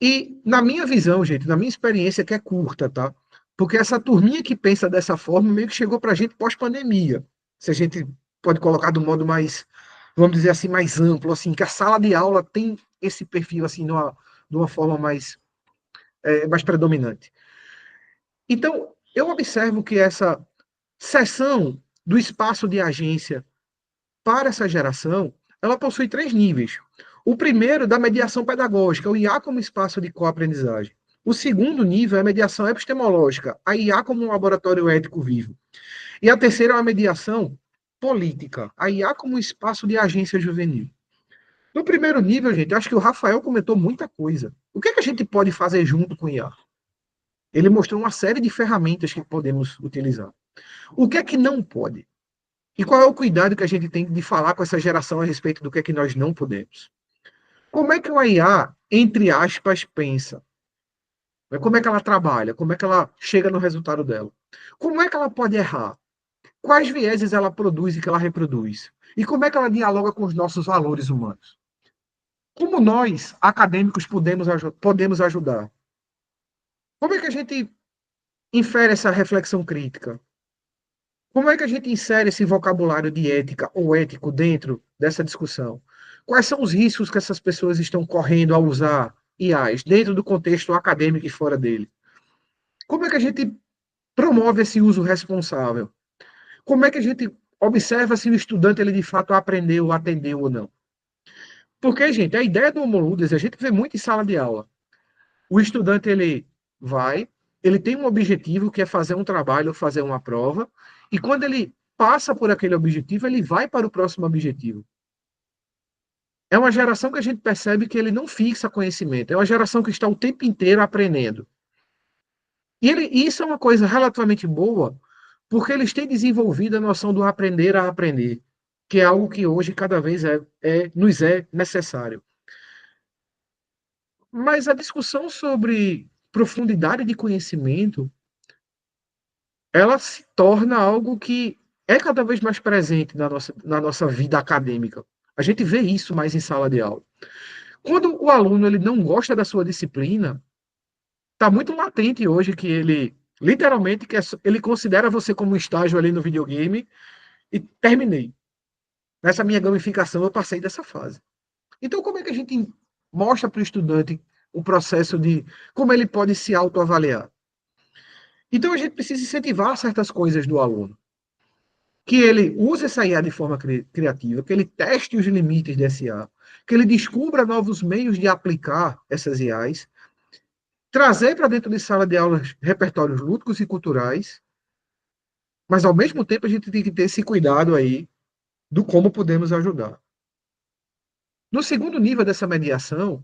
E na minha visão, gente, na minha experiência, que é curta, tá? Porque essa turminha que pensa dessa forma meio que chegou para a gente pós-pandemia. Se a gente pode colocar do modo mais, vamos dizer assim, mais amplo, assim, que a sala de aula tem esse perfil assim, de uma forma mais predominante. Então, eu observo que essa seção do espaço de agência para essa geração, ela possui três níveis. O primeiro, da mediação pedagógica, o IA como espaço de coaprendizagem. O segundo nível é a mediação epistemológica, a IA como um laboratório ético vivo. E a terceira é a mediação política, a IA como um espaço de agência juvenil. No primeiro nível, gente, acho que o Rafael comentou muita coisa. O que é que a gente pode fazer junto com o IA? Ele mostrou uma série de ferramentas que podemos utilizar. O que é que não pode? E qual é o cuidado que a gente tem de falar com essa geração a respeito do que é que nós não podemos? Como é que uma IA, entre aspas, pensa? Como é que ela trabalha? Como é que ela chega no resultado dela? Como é que ela pode errar? Quais vieses ela produz e que ela reproduz? E como é que ela dialoga com os nossos valores humanos? Como nós, acadêmicos, podemos ajudar? Como é que a gente infere essa reflexão crítica? Como é que a gente insere esse vocabulário de ética ou ético dentro dessa discussão? Quais são os riscos que essas pessoas estão correndo ao usar IAs dentro do contexto acadêmico e fora dele? Como é que a gente promove esse uso responsável? Como é que a gente observa se o estudante ele de fato aprendeu, atendeu ou não? Porque, gente, a ideia do Homo Ludens, a gente vê muito em sala de aula. O estudante ele vai, ele tem um objetivo que é fazer um trabalho, fazer uma prova, e quando ele passa por aquele objetivo, ele vai para o próximo objetivo. É uma geração que a gente percebe que ele não fixa conhecimento, é uma geração que está o tempo inteiro aprendendo. E isso é uma coisa relativamente boa, porque eles têm desenvolvido a noção do aprender a aprender, que é algo que hoje cada vez nos é necessário. Mas a discussão sobre profundidade de conhecimento, ela se torna algo que é cada vez mais presente na nossa vida acadêmica. A gente vê isso mais em sala de aula. Quando o aluno ele não gosta da sua disciplina, está muito latente hoje que ele literalmente ele considera você como um estágio ali no videogame e terminei. Nessa minha gamificação eu passei dessa fase. Então como é que a gente mostra para o estudante o processo de como ele pode se autoavaliar? Então a gente precisa incentivar certas coisas do aluno. Que ele use essa IA de forma criativa, que ele teste os limites dessa IA, que ele descubra novos meios de aplicar essas IAs, trazer para dentro de sala de aulas repertórios lúdicos e culturais, mas ao mesmo tempo a gente tem que ter esse cuidado aí do como podemos ajudar. No segundo nível dessa mediação,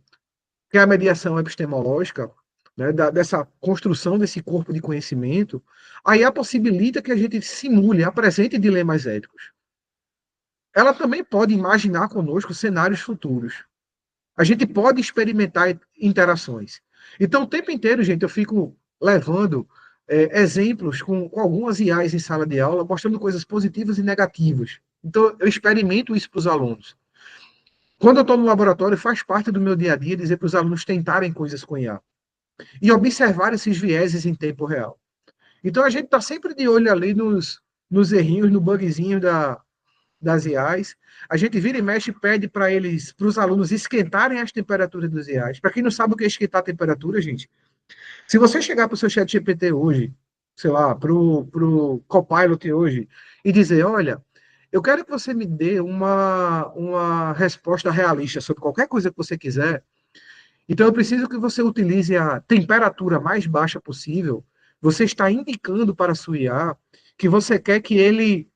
que é a mediação epistemológica, né, dessa construção desse corpo de conhecimento, aí a possibilita que a gente simule, apresente dilemas éticos. Ela também pode imaginar conosco cenários futuros. A gente pode experimentar interações. Então, o tempo inteiro, gente, eu fico levando exemplos com algumas IAs em sala de aula, mostrando coisas positivas e negativas. Então, eu experimento isso para os alunos. Quando eu estou no laboratório, faz parte do meu dia a dia dizer para os alunos tentarem coisas com IA e observar esses vieses em tempo real. Então, a gente está sempre de olho ali nos errinhos, no bugzinho das IAs. A gente vira e mexe e pede para os alunos esquentarem as temperaturas dos IAs. Para quem não sabe o que é esquentar a temperatura, gente, se você chegar para o seu chat GPT hoje, sei lá, para o Copilot hoje, e dizer, olha, eu quero que você me dê uma resposta realista sobre qualquer coisa que você quiser, então eu preciso que você utilize a temperatura mais baixa possível, você está indicando para a sua IA que você quer que ele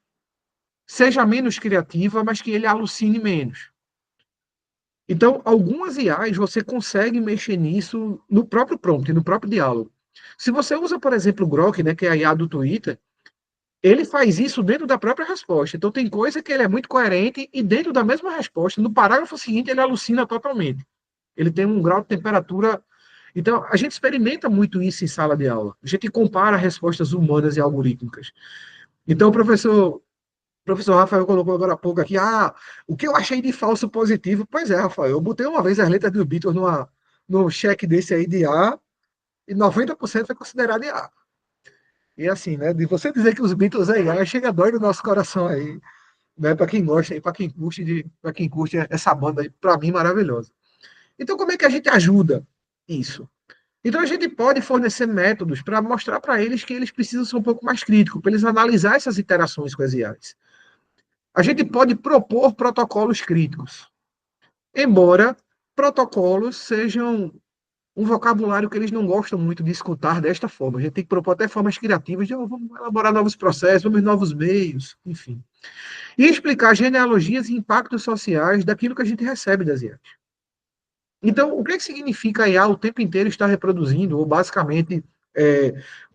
seja menos criativa, mas que ele alucine menos. Então, algumas IAs você consegue mexer nisso no próprio prompt, no próprio diálogo. Se você usa, por exemplo, o Grok, né, que é a IA do Twitter, ele faz isso dentro da própria resposta. Então, tem coisa que ele é muito coerente e dentro da mesma resposta, no parágrafo seguinte, ele alucina totalmente. Ele tem um grau de temperatura. Então, a gente experimenta muito isso em sala de aula. A gente compara respostas humanas e algorítmicas. Então, o professor Rafael colocou agora há pouco aqui, o que eu achei de falso positivo? Pois é, Rafael, eu botei uma vez as letras dos Beatles no cheque desse aí de A, e 90% foi considerado de A. E assim, né, de você dizer que os Beatles é A, chega a dói no nosso coração aí, né, para quem gosta e para quem curte essa banda aí, para mim, maravilhosa. Então, como é que a gente ajuda isso? Então, a gente pode fornecer métodos para mostrar para eles que eles precisam ser um pouco mais críticos, para eles analisar essas interações com as IAs. A gente pode propor protocolos críticos, embora protocolos sejam um vocabulário que eles não gostam muito de escutar desta forma. A gente tem que propor até formas criativas de vamos elaborar novos processos, vamos novos meios, enfim. E explicar genealogias e impactos sociais daquilo que a gente recebe das IAs. Então, o que, que significa a IA o tempo inteiro estar reproduzindo, ou basicamente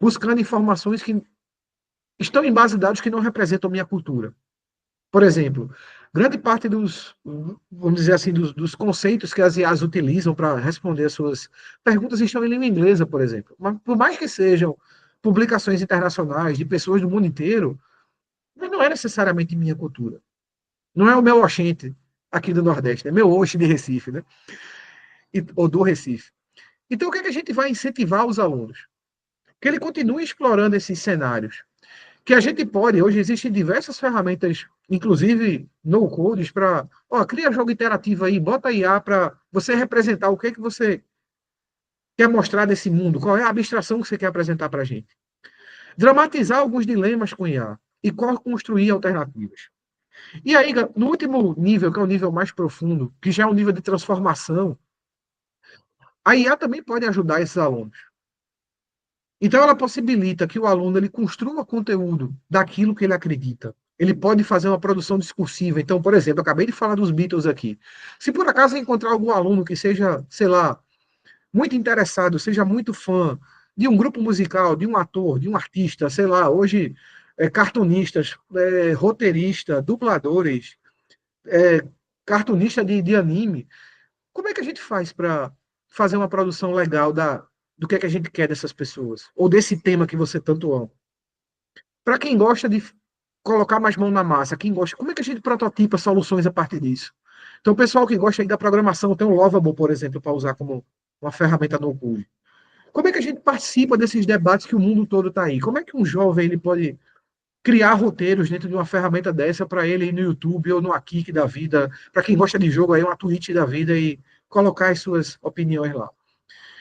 buscando informações que estão em base de dados que não representam a minha cultura? Por exemplo, grande parte vamos dizer assim, dos conceitos que as IAs utilizam para responder as suas perguntas estão em língua inglesa, por exemplo. Mas por mais que sejam publicações internacionais de pessoas do mundo inteiro, não é necessariamente minha cultura. Não é o meu oxente aqui do Nordeste, é meu oxe de Recife, né? Ou do Recife. Então, o que, é que a gente vai incentivar os alunos? Que ele continue explorando esses cenários, que a gente pode, hoje existem diversas ferramentas, inclusive no-codes, para, cria jogo interativo aí, bota IA para você representar o que é que você quer mostrar desse mundo, qual é a abstração que você quer apresentar para a gente. Dramatizar alguns dilemas com IA e construir alternativas. E aí, no último nível, que é o nível mais profundo, que já é um nível de transformação, a IA também pode ajudar esses alunos. Então, ela possibilita que o aluno ele construa conteúdo daquilo que ele acredita. Ele pode fazer uma produção discursiva. Então, por exemplo, eu acabei de falar dos Beatles aqui. Se por acaso encontrar algum aluno que seja, sei lá, muito interessado, seja muito fã de um grupo musical, de um ator, de um artista, sei lá, hoje cartunistas, roteirista, dubladores, cartunista de anime. Como é que a gente faz para fazer uma produção legal do que é que a gente quer dessas pessoas? Ou desse tema que você tanto ama? Para quem gosta de colocar mais mão na massa, quem gosta, como é que a gente prototipa soluções a partir disso? Então, o pessoal que gosta aí da programação tem o Lovable, por exemplo, para usar como uma ferramenta no code. Como é que a gente participa desses debates que o mundo todo está aí? Como é que um jovem ele pode criar roteiros dentro de uma ferramenta dessa para ele ir no YouTube ou no Akik da vida, para quem gosta de jogo aí, uma Twitch da vida e colocar as suas opiniões lá?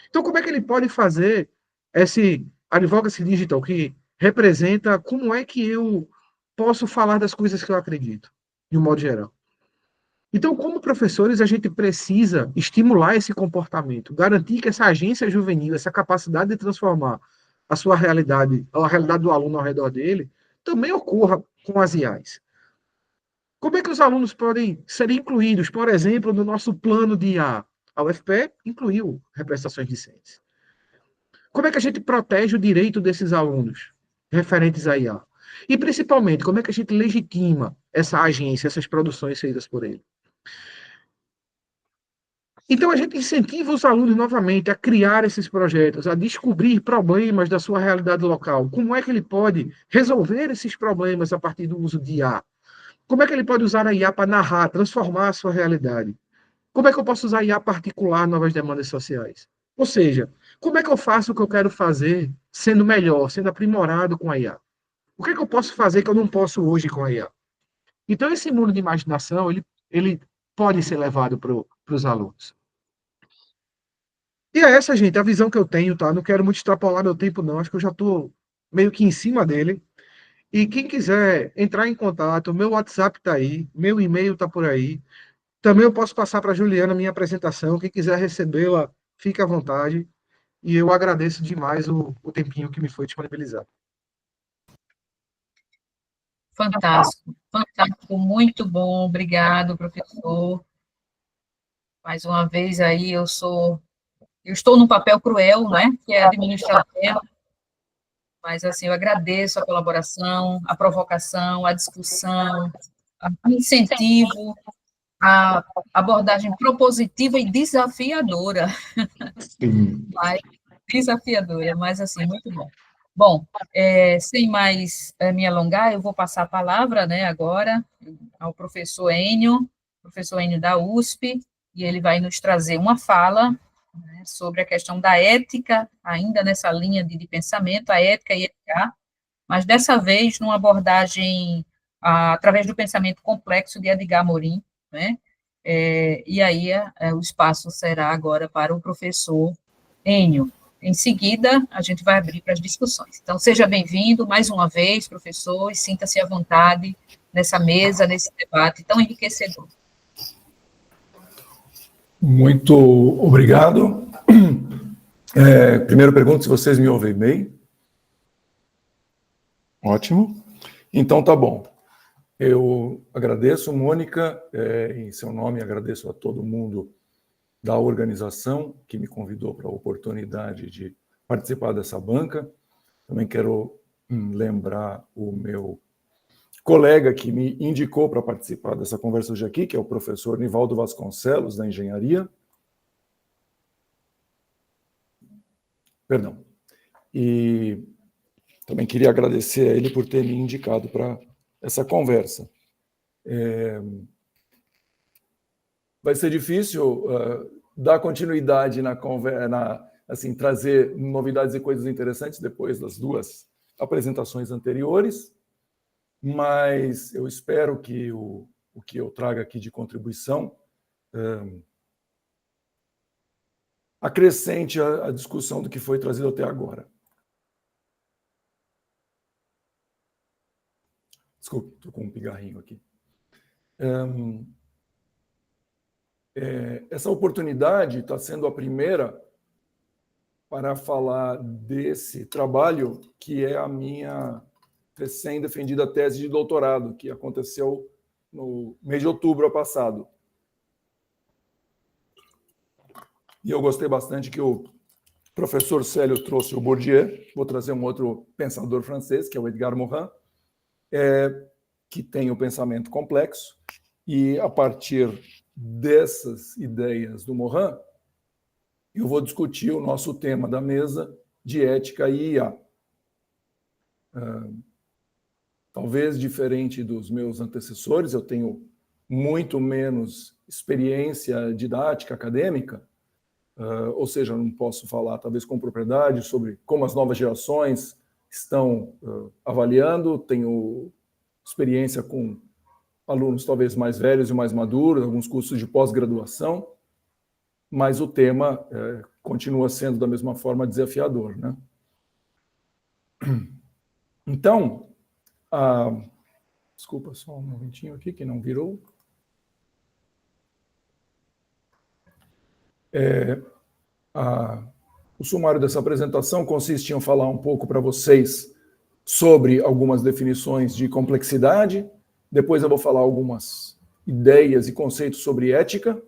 Então, como é que ele pode fazer esse advocacy digital que representa como é que eu posso falar das coisas que eu acredito, de um modo geral? Então, como professores, a gente precisa estimular esse comportamento, garantir que essa agência juvenil, essa capacidade de transformar a sua realidade, a realidade do aluno ao redor dele, também ocorra com as IAs. Como é que os alunos podem ser incluídos, por exemplo, no nosso plano de IA? A UFPE incluiu represtações discentes. Como é que a gente protege o direito desses alunos referentes à IA? E, principalmente, como é que a gente legitima essa agência, essas produções feitas por ele? Então, a gente incentiva os alunos novamente a criar esses projetos, a descobrir problemas da sua realidade local. Como é que ele pode resolver esses problemas a partir do uso de IA? Como é que ele pode usar a IA para narrar, transformar a sua realidade? Como é que eu posso usar a IA para articular novas demandas sociais? Ou seja, como é que eu faço o que eu quero fazer sendo melhor, sendo aprimorado com a IA? O que é que eu posso fazer que eu não posso hoje com a IA? Então, esse mundo de imaginação, ele pode ser levado para os alunos. E é essa, gente, a visão que eu tenho, tá? Não quero muito extrapolar meu tempo, não. Acho que eu já estou meio que em cima dele. E quem quiser entrar em contato, meu WhatsApp está aí, meu e-mail está por aí. Também eu posso passar para a Juliana a minha apresentação. Quem quiser recebê-la, fique à vontade. E eu agradeço demais o tempinho que me foi disponibilizado. Fantástico, fantástico, muito bom, obrigado, professor. Mais uma vez aí, eu estou num papel cruel, né, que é administrar o tema, mas assim, eu agradeço a colaboração, a provocação, a discussão, o incentivo, a abordagem propositiva e desafiadora, Sim. mas assim, muito bom. Bom, sem mais me alongar, eu vou passar a palavra, né, agora ao professor Enio da USP, e ele vai nos trazer uma fala, né, sobre a questão da ética, ainda nessa linha de pensamento, a ética e a ética, mas dessa vez numa abordagem através do pensamento complexo de Edgar Morin, né? E aí o espaço será agora para o professor Enio. Em seguida, a gente vai abrir para as discussões. Então, seja bem-vindo mais uma vez, professor, e sinta-se à vontade nessa mesa, nesse debate tão enriquecedor. Muito obrigado. Primeiro pergunto se vocês me ouvem bem. Ótimo. Então, tá bom. Eu agradeço, Mônica, em seu nome, agradeço a todo mundo da organização que me convidou para a oportunidade de participar dessa banca. Também quero lembrar o meu colega que me indicou para participar dessa conversa hoje aqui, que é o professor Nivaldo Vasconcelos, da Engenharia. Perdão. E também queria agradecer a ele por ter me indicado para essa conversa. Vai ser difícil dar continuidade na conversa, assim, trazer novidades e coisas interessantes depois das duas apresentações anteriores, mas eu espero que o que eu traga aqui de contribuição acrescente a discussão do que foi trazido até agora. Desculpe, estou com um pigarrinho aqui. Essa oportunidade está sendo a primeira para falar desse trabalho, que é a minha recém-defendida tese de doutorado, que aconteceu no mês de outubro passado. E eu gostei bastante que o O professor Célio trouxe o Bourdieu, vou trazer um outro pensador francês, que é o Edgar Morin, que tem o pensamento complexo, e a partir dessas ideias do Morin, eu vou discutir o nosso tema da mesa de ética e IA. Talvez diferente dos meus antecessores, eu tenho muito menos experiência didática, acadêmica, ou seja, não posso falar, talvez, com propriedade sobre como as novas gerações estão avaliando, tenho experiência com alunos talvez mais velhos e mais maduros, alguns cursos de pós-graduação, mas o tema continua sendo, da mesma forma, desafiador, né? Então, desculpa só um momentinho aqui, que não virou. O sumário dessa apresentação consiste em falar um pouco para vocês sobre algumas definições de complexidade, depois eu vou falar algumas ideias e conceitos sobre ética,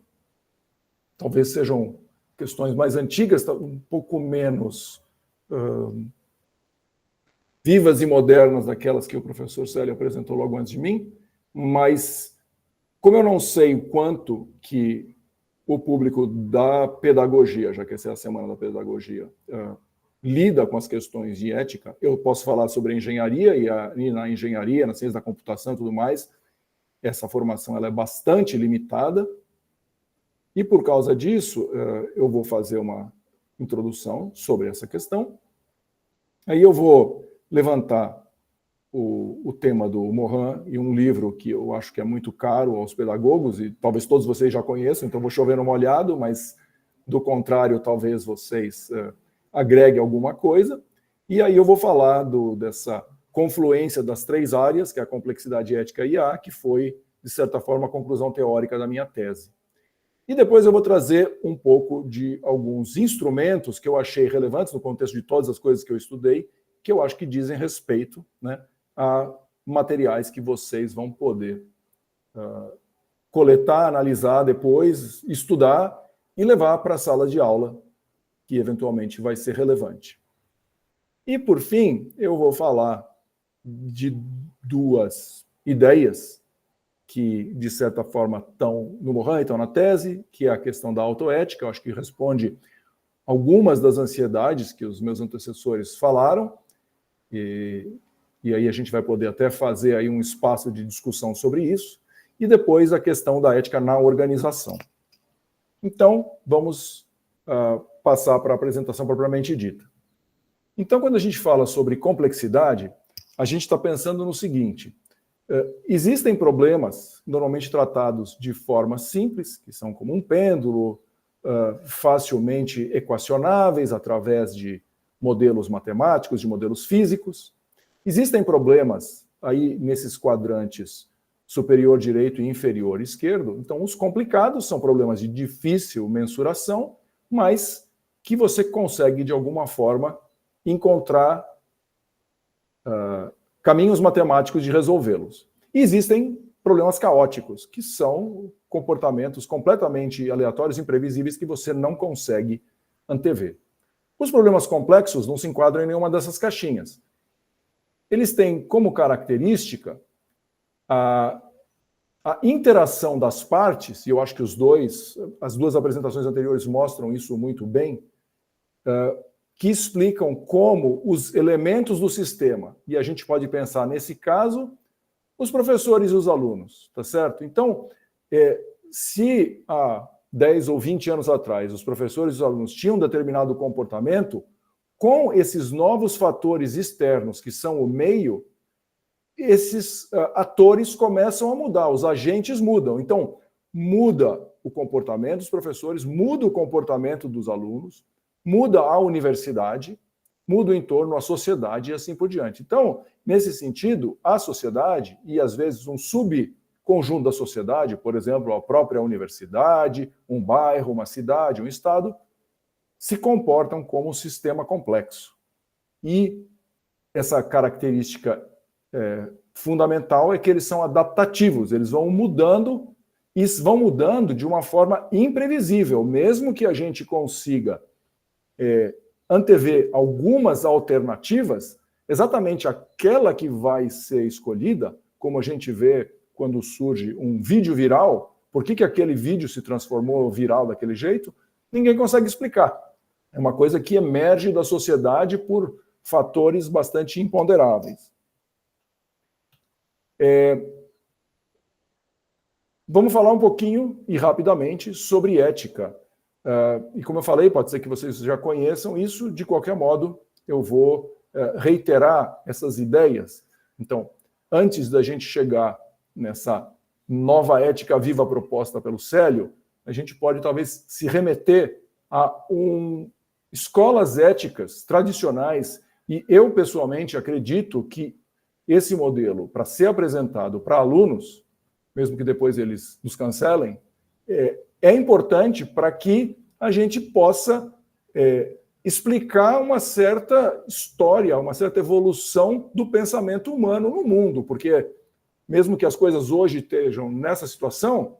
talvez sejam questões mais antigas, um pouco menos vivas e modernas daquelas que o professor Célio apresentou logo antes de mim, mas como eu não sei o quanto que o público da pedagogia, já que essa é a semana da pedagogia, lida com as questões de ética, eu posso falar sobre a engenharia, e na engenharia, na ciência da computação e tudo mais, essa formação ela é bastante limitada, e por causa disso, eu vou fazer uma introdução sobre essa questão, aí eu vou levantar o tema do Morin e um livro que eu acho que é muito caro aos pedagogos, e talvez todos vocês já conheçam, então vou chover no molhado, mas do contrário, talvez vocês agreguem alguma coisa, e aí eu vou falar dessa confluência das três áreas, que é a complexidade ética e IA, que foi, de certa forma, a conclusão teórica da minha tese. E depois eu vou trazer um pouco de alguns instrumentos que eu achei relevantes no contexto de todas as coisas que eu estudei, que eu acho que dizem respeito, né, a materiais que vocês vão poder coletar, analisar depois, estudar e levar para a sala de aula, que eventualmente vai ser relevante. E, por fim, eu vou falar de duas ideias que, de certa forma, estão no Morin, estão na tese, que é a questão da autoética, eu acho que responde algumas das ansiedades que os meus antecessores falaram, e aí a gente vai poder até fazer aí um espaço de discussão sobre isso, e depois a questão da ética na organização. Então, vamos passar para a apresentação propriamente dita. Então, quando a gente fala sobre complexidade, a gente está pensando no seguinte: existem problemas normalmente tratados de forma simples, que são como um pêndulo, facilmente equacionáveis através de modelos matemáticos, de modelos físicos. Existem problemas aí nesses quadrantes superior direito e inferior esquerdo. Então, os complicados são problemas de difícil mensuração, mas que você consegue, de alguma forma, encontrar caminhos matemáticos de resolvê-los. E existem problemas caóticos, que são comportamentos completamente aleatórios, imprevisíveis, que você não consegue antever. Os problemas complexos não se enquadram em nenhuma dessas caixinhas. Eles têm como característica a interação das partes, e eu acho que as duas apresentações anteriores mostram isso muito bem, que explicam como os elementos do sistema, e a gente pode pensar, nesse caso, os professores e os alunos, tá certo? Então, se há 10 ou 20 anos atrás os professores e os alunos tinham um determinado comportamento, com esses novos fatores externos, que são o meio, esses atores começam a mudar, os agentes mudam. Então, muda o comportamento dos professores, muda o comportamento dos alunos, muda a universidade, muda o entorno, a sociedade e assim por diante. Então, nesse sentido, a sociedade, e às vezes um subconjunto da sociedade, por exemplo, a própria universidade, um bairro, uma cidade, um estado, se comportam como um sistema complexo. E essa característica fundamental é que eles são adaptativos, eles vão mudando, e vão mudando de uma forma imprevisível, mesmo que a gente consiga antever algumas alternativas, exatamente aquela que vai ser escolhida, como a gente vê quando surge um vídeo viral, por que aquele vídeo se transformou viral daquele jeito, ninguém consegue explicar. É uma coisa que emerge da sociedade por fatores bastante imponderáveis. Vamos falar um pouquinho e rapidamente sobre ética. E como eu falei, pode ser que vocês já conheçam isso, de qualquer modo, eu vou reiterar essas ideias. Então, antes da gente chegar nessa nova ética viva proposta pelo Célio, a gente pode talvez se remeter a escolas éticas tradicionais, e eu pessoalmente acredito que esse modelo, para ser apresentado para alunos, mesmo que depois eles nos cancelem, é importante para que a gente possa explicar uma certa história, uma certa evolução do pensamento humano no mundo, porque mesmo que as coisas hoje estejam nessa situação,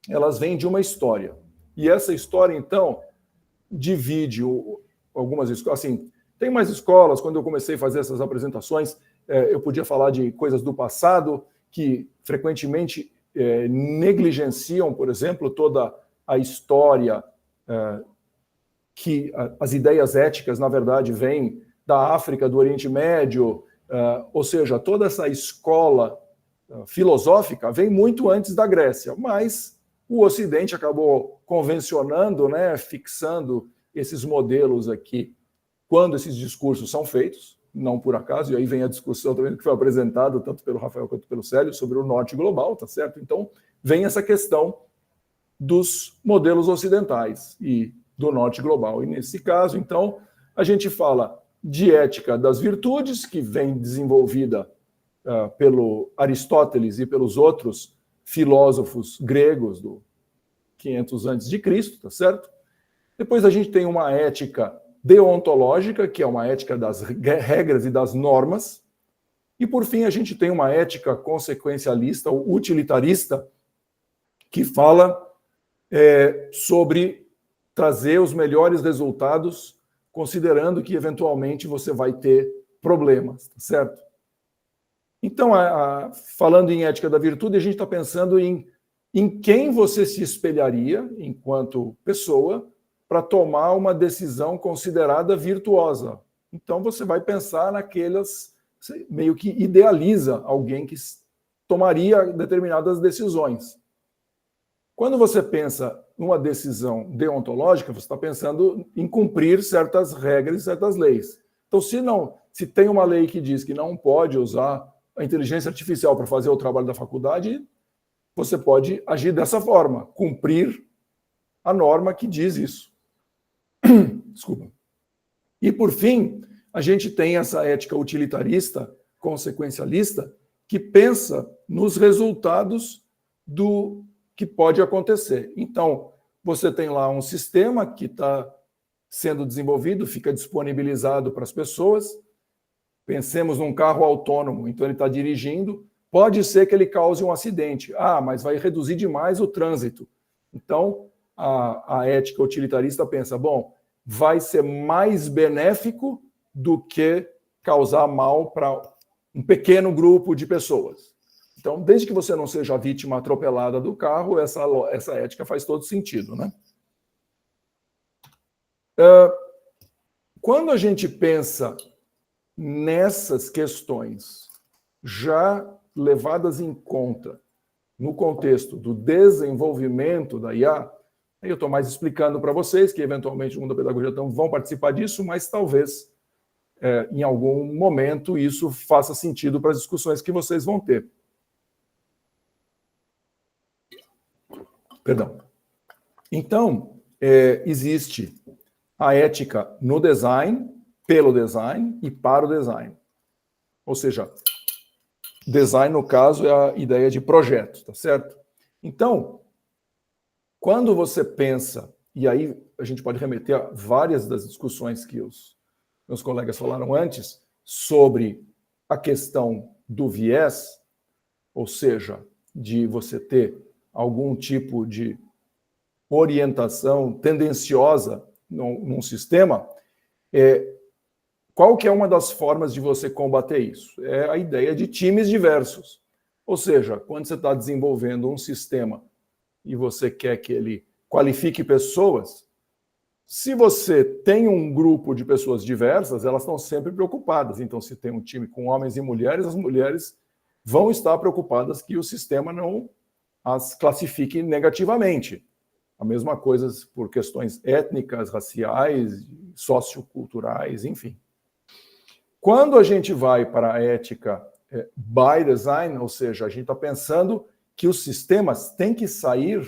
elas vêm de uma história. E essa história, então, divide algumas escolas. Assim, tem mais escolas, quando eu comecei a fazer essas apresentações, eu podia falar de coisas do passado que frequentemente negligenciam, por exemplo, toda a história que as ideias éticas, na verdade, vêm da África, do Oriente Médio, ou seja, toda essa escola filosófica vem muito antes da Grécia, mas o Ocidente acabou convencionando, né, fixando esses modelos aqui quando esses discursos são feitos, não por acaso, e aí vem a discussão também que foi apresentada tanto pelo Rafael quanto pelo Célio sobre o norte global, tá certo? Então, vem essa questão dos modelos ocidentais e do norte global. E nesse caso, então, a gente fala de ética das virtudes, que vem desenvolvida pelo Aristóteles e pelos outros filósofos gregos do 500 a.C., tá certo? Depois a gente tem uma ética deontológica, que é uma ética das regras e das normas. E, por fim, a gente tem uma ética consequencialista ou utilitarista, que fala sobre trazer os melhores resultados, considerando que, eventualmente, você vai ter problemas, tá certo? Então, falando em ética da virtude, a gente está pensando em quem você se espelharia, enquanto pessoa, para tomar uma decisão considerada virtuosa. Então, você vai pensar naquelas, meio que idealiza alguém que tomaria determinadas decisões. Quando você pensa numa decisão deontológica, você está pensando em cumprir certas regras e certas leis. Então, se tem uma lei que diz que não pode usar a inteligência artificial para fazer o trabalho da faculdade, você pode agir dessa forma, cumprir a norma que diz isso. Desculpa. E, por fim, a gente tem essa ética utilitarista, consequencialista, que pensa nos resultados do que pode acontecer. Então, você tem lá um sistema que está sendo desenvolvido, fica disponibilizado para as pessoas. Pensemos num carro autônomo, então ele está dirigindo, pode ser que ele cause um acidente. Mas vai reduzir demais o trânsito. Então, a ética utilitarista pensa, bom, vai ser mais benéfico do que causar mal para um pequeno grupo de pessoas. Então, desde que você não seja a vítima atropelada do carro, essa ética faz todo sentido, né? Quando a gente pensa nessas questões já levadas em conta no contexto do desenvolvimento da IA, eu estou mais explicando para vocês que, eventualmente, no mundo da pedagogia vão participar disso, mas talvez, em algum momento, isso faça sentido para as discussões que vocês vão ter. Perdão. Então, existe a ética no design, pelo design e para o design. Ou seja, design, no caso, é a ideia de projeto, tá certo? Então, quando você pensa, e aí a gente pode remeter a várias das discussões que os meus colegas falaram antes, sobre a questão do viés, ou seja, de você ter algum tipo de orientação tendenciosa num sistema, Qual que é uma das formas de você combater isso? É a ideia de times diversos. Ou seja, quando você está desenvolvendo um sistema e você quer que ele qualifique pessoas, se você tem um grupo de pessoas diversas, elas estão sempre preocupadas. Então, se tem um time com homens e mulheres, as mulheres vão estar preocupadas que o sistema não as classifique negativamente. A mesma coisa por questões étnicas, raciais, socioculturais, enfim. Quando a gente vai para a ética by design, ou seja, a gente está pensando que os sistemas têm que sair,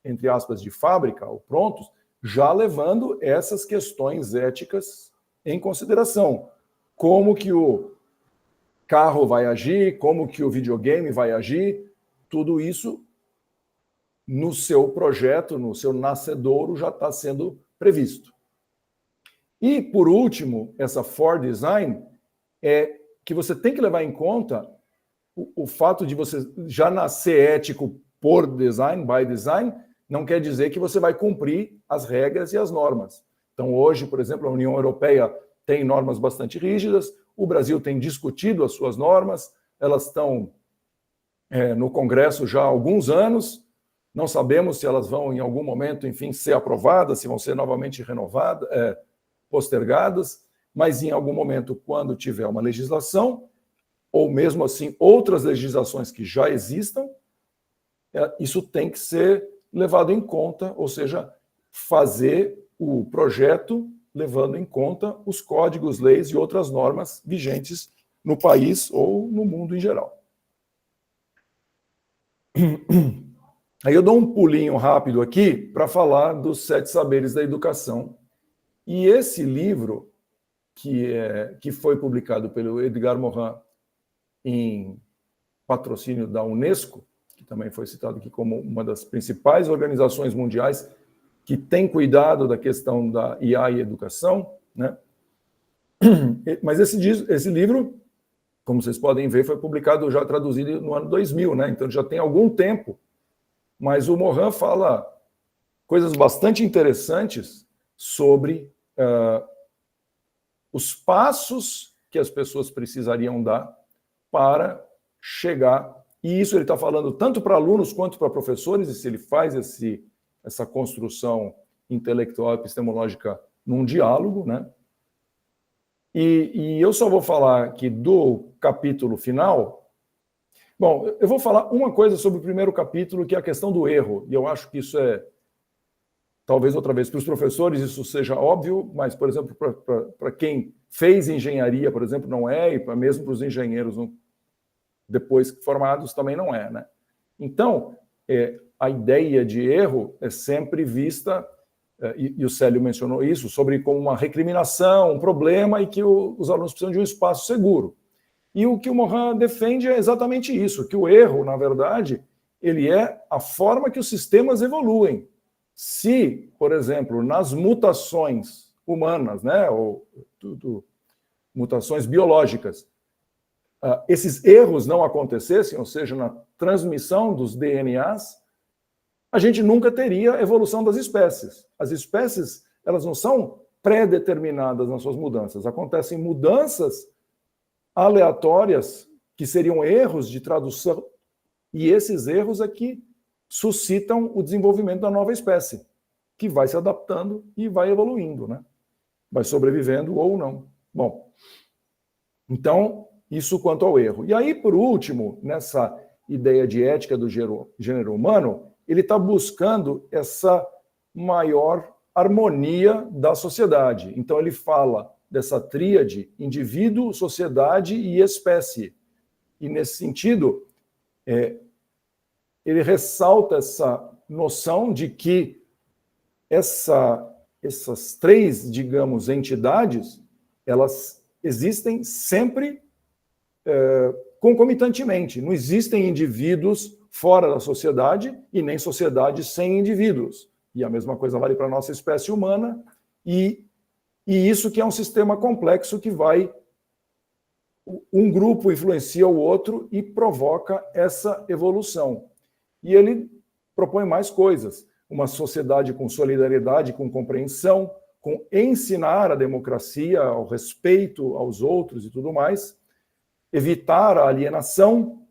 entre aspas, de fábrica ou prontos, já levando essas questões éticas em consideração. Como que o carro vai agir, como que o videogame vai agir, tudo isso no seu projeto, no seu nascedouro, já está sendo previsto. E, por último, essa for design é que você tem que levar em conta o fato de você já nascer ético por design, by design, não quer dizer que você vai cumprir as regras e as normas. Então, hoje, por exemplo, a União Europeia tem normas bastante rígidas, o Brasil tem discutido as suas normas, elas estão no Congresso já há alguns anos, não sabemos se elas vão, em algum momento, enfim, ser aprovadas, se vão ser novamente renovadas, postergadas, mas em algum momento, quando tiver uma legislação, ou mesmo assim outras legislações que já existam, isso tem que ser levado em conta, ou seja, fazer o projeto levando em conta os códigos, leis e outras normas vigentes no país ou no mundo em geral. Aí eu dou um pulinho rápido aqui para falar dos 7 saberes da educação. E esse livro, que foi publicado pelo Edgar Morin em patrocínio da Unesco, que também foi citado aqui como uma das principais organizações mundiais que tem cuidado da questão da IA e educação, né? Mas esse livro, como vocês podem ver, foi publicado, já traduzido no ano 2000, né? Então já tem algum tempo. Mas o Morin fala coisas bastante interessantes sobre os passos que as pessoas precisariam dar para chegar. E isso ele está falando tanto para alunos quanto para professores, e se ele faz essa construção intelectual epistemológica num diálogo, né? E eu só vou falar aqui do capítulo final. Bom, eu vou falar uma coisa sobre o primeiro capítulo, que é a questão do erro, e eu acho que isso talvez outra vez, para os professores isso seja óbvio, mas, por exemplo, para quem fez engenharia, por exemplo, não é, e mesmo para os engenheiros depois formados também não é, né? Então, a ideia de erro é sempre vista, e o Célio mencionou isso, sobre como uma recriminação, um problema, e que os alunos precisam de um espaço seguro. E o que o Morin defende é exatamente isso, que o erro, na verdade, ele é a forma que os sistemas evoluem. Se, por exemplo, nas mutações humanas, né, ou mutações biológicas, esses erros não acontecessem, ou seja, na transmissão dos DNAs, a gente nunca teria evolução das espécies. As espécies, elas não são pré-determinadas nas suas mudanças, acontecem mudanças aleatórias, que seriam erros de tradução, e esses erros é que suscitam o desenvolvimento da nova espécie, que vai se adaptando e vai evoluindo, né? Vai sobrevivendo ou não. Bom, então, isso quanto ao erro. E aí, por último, nessa ideia de ética do gênero humano, ele está buscando essa maior harmonia da sociedade. Então, ele fala dessa tríade indivíduo, sociedade e espécie. E, nesse sentido, ele ressalta essa noção de que essas 3, digamos, entidades, elas existem sempre concomitantemente. Não existem indivíduos fora da sociedade e nem sociedade sem indivíduos. E a mesma coisa vale para a nossa espécie humana, e isso que é um sistema complexo que um grupo influencia o outro e provoca essa evolução. E ele propõe mais coisas. Uma sociedade com solidariedade, com compreensão, com ensinar a democracia, o respeito aos outros e tudo mais, evitar a alienação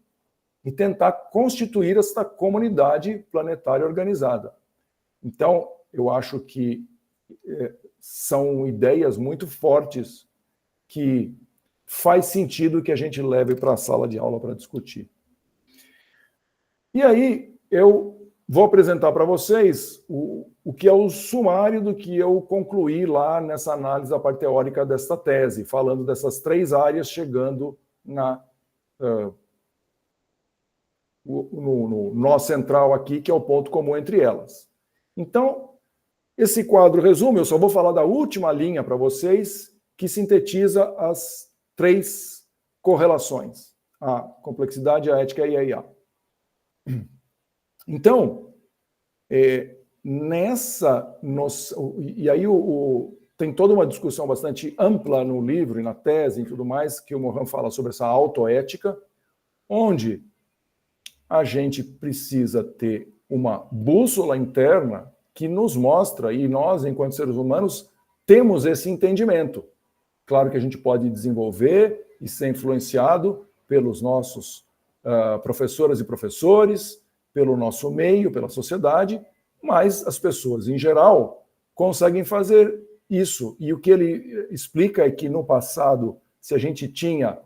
e tentar constituir esta comunidade planetária organizada. Então, eu acho que são ideias muito fortes que faz sentido que a gente leve para a sala de aula para discutir. E aí, eu vou apresentar para vocês o que é o sumário do que eu concluí lá nessa análise da parte teórica desta tese, falando dessas 3 áreas, chegando no nó central aqui, que é o ponto comum entre elas. Então, esse quadro resume, eu só vou falar da última linha para vocês, que sintetiza as 3 correlações, a complexidade, a ética e a IA. Então, e aí tem toda uma discussão bastante ampla no livro e na tese e tudo mais, que o Mohan fala sobre essa autoética, onde a gente precisa ter uma bússola interna que nos mostra, e nós, enquanto seres humanos, temos esse entendimento. Claro que a gente pode desenvolver e ser influenciado pelos nossos professoras e professores, pelo nosso meio, pela sociedade, mas as pessoas, em geral, conseguem fazer isso. E o que ele explica é que, no passado, se a gente tinha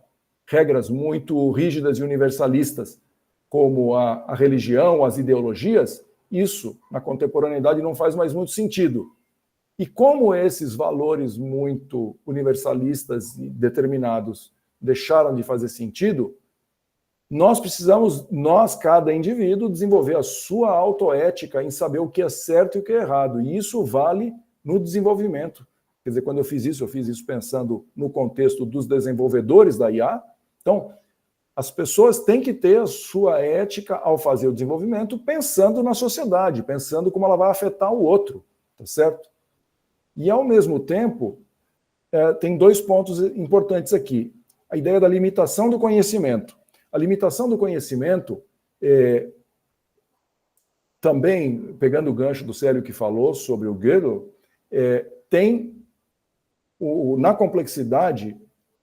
regras muito rígidas e universalistas, como a religião, as ideologias, isso, na contemporaneidade, não faz mais muito sentido. E como esses valores muito universalistas e determinados deixaram de fazer sentido, nós precisamos, cada indivíduo, desenvolver a sua autoética em saber o que é certo e o que é errado. E isso vale no desenvolvimento. Quer dizer, quando eu fiz isso pensando no contexto dos desenvolvedores da IA. Então, as pessoas têm que ter a sua ética ao fazer o desenvolvimento, pensando na sociedade, pensando como ela vai afetar o outro, tá certo? E, ao mesmo tempo, tem 2 pontos importantes aqui. A ideia da limitação do conhecimento. A limitação do conhecimento, também, pegando o gancho do Célio que falou sobre o Gödel, tem, na complexidade,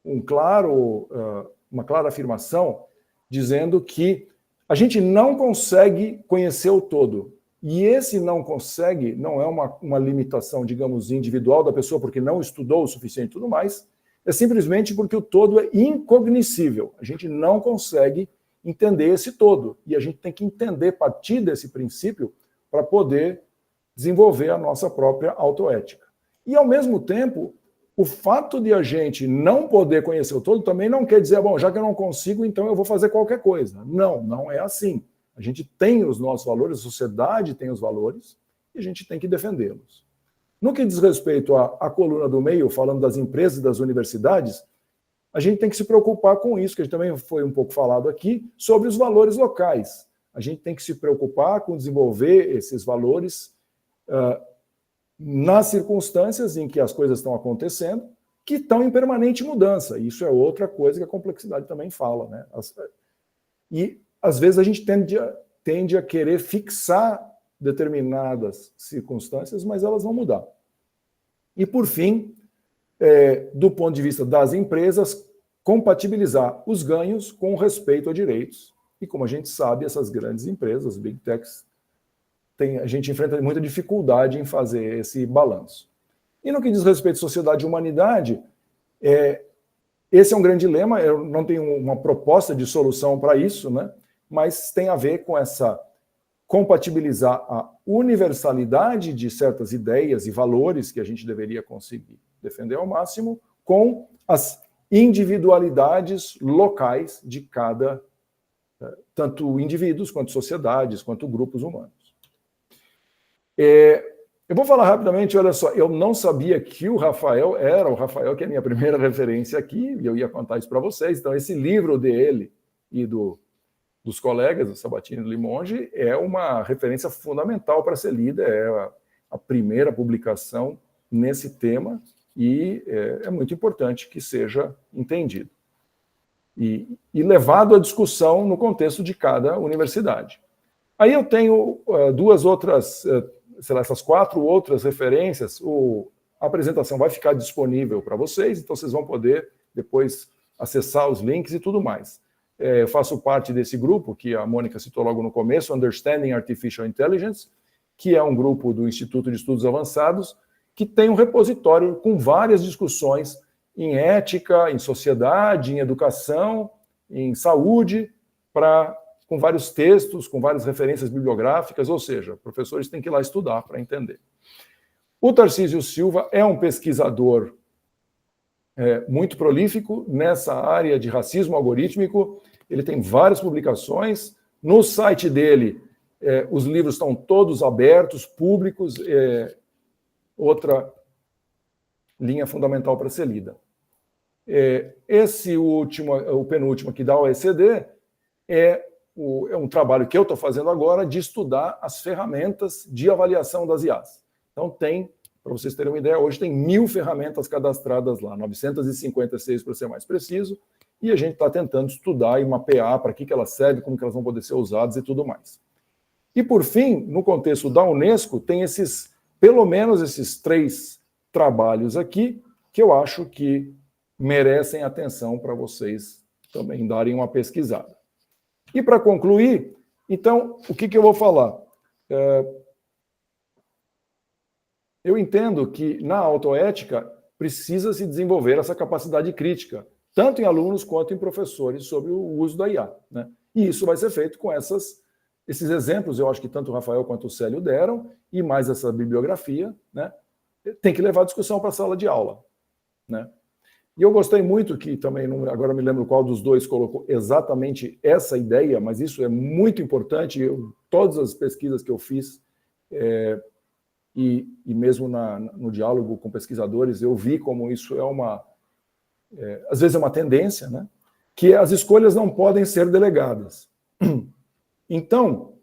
uma clara afirmação dizendo que a gente não consegue conhecer o todo. E esse não consegue não é uma limitação, digamos, individual da pessoa porque não estudou o suficiente e tudo mais, é simplesmente porque o todo é incognoscível. A gente não consegue entender esse todo. E a gente tem que entender, partir desse princípio, para poder desenvolver a nossa própria autoética. E, ao mesmo tempo, o fato de a gente não poder conhecer o todo também não quer dizer, bom, já que eu não consigo, então eu vou fazer qualquer coisa. Não, não é assim. A gente tem os nossos valores, a sociedade tem os valores, e a gente tem que defendê-los. No que diz respeito à coluna do meio, falando das empresas e das universidades, a gente tem que se preocupar com isso, que também foi um pouco falado aqui, sobre os valores locais. A gente tem que se preocupar com desenvolver esses valores nas circunstâncias em que as coisas estão acontecendo, que estão em permanente mudança. Isso é outra coisa que a complexidade também fala, né? E, às vezes, a gente tende a querer fixar determinadas circunstâncias, mas elas vão mudar. E, por fim, do ponto de vista das empresas, compatibilizar os ganhos com o respeito a direitos. E, como a gente sabe, essas grandes empresas, Big Techs, a gente enfrenta muita dificuldade em fazer esse balanço. E no que diz respeito à sociedade e humanidade, esse é um grande dilema, eu não tenho uma proposta de solução para isso, né? Mas tem a ver com essa compatibilizar a universalidade de certas ideias e valores que a gente deveria conseguir defender ao máximo com as individualidades locais de cada, tanto indivíduos, quanto sociedades, quanto grupos humanos. Eu vou falar rapidamente, olha só, eu não sabia que o Rafael era o Rafael, que é a minha primeira referência aqui, e eu ia contar isso para vocês. Então, esse livro dele e dos colegas, do Sabatini e do Limonge, é uma referência fundamental para ser lida, é a primeira publicação nesse tema, e é muito importante que seja entendido. E levado à discussão no contexto de cada universidade. Aí eu tenho 2 outras, sei lá, essas 4 outras referências, a apresentação vai ficar disponível para vocês, então vocês vão poder depois acessar os links e tudo mais. Eu faço parte desse grupo, que a Mônica citou logo no começo, Understanding Artificial Intelligence, que é um grupo do Instituto de Estudos Avançados, que tem um repositório com várias discussões em ética, em sociedade, em educação, em saúde, com vários textos, com várias referências bibliográficas, ou seja, professores têm que ir lá estudar para entender. O Tarcísio Silva é um pesquisador muito prolífico nessa área de racismo algorítmico. Ele tem várias publicações. No site dele, os livros estão todos abertos, públicos. Outra linha fundamental para ser lida. Esse último, o penúltimo aqui da OECD, é um trabalho que eu estou fazendo agora de estudar as ferramentas de avaliação das IAs. Então tem, para vocês terem uma ideia, hoje tem 1.000 ferramentas cadastradas lá, 956 para ser mais preciso, e a gente está tentando estudar e mapear para que elas servem, como que elas vão poder ser usadas e tudo mais. E por fim, no contexto da Unesco, tem pelo menos esses 3 trabalhos aqui, que eu acho que merecem atenção para vocês também darem uma pesquisada. E para concluir, então, o que eu vou falar? Eu entendo que na autoética precisa se desenvolver essa capacidade crítica, tanto em alunos quanto em professores, sobre o uso da IA, né? E isso vai ser feito com esses exemplos, eu acho que tanto o Rafael quanto o Célio deram, e mais essa bibliografia, né? Tem que levar a discussão para a sala de aula, né? E eu gostei muito que também, agora me lembro qual dos dois colocou exatamente essa ideia, mas isso é muito importante. Todas as pesquisas que eu fiz, e mesmo no diálogo com pesquisadores, eu vi como isso às vezes é uma tendência, né? Que as escolhas não podem ser delegadas. Então,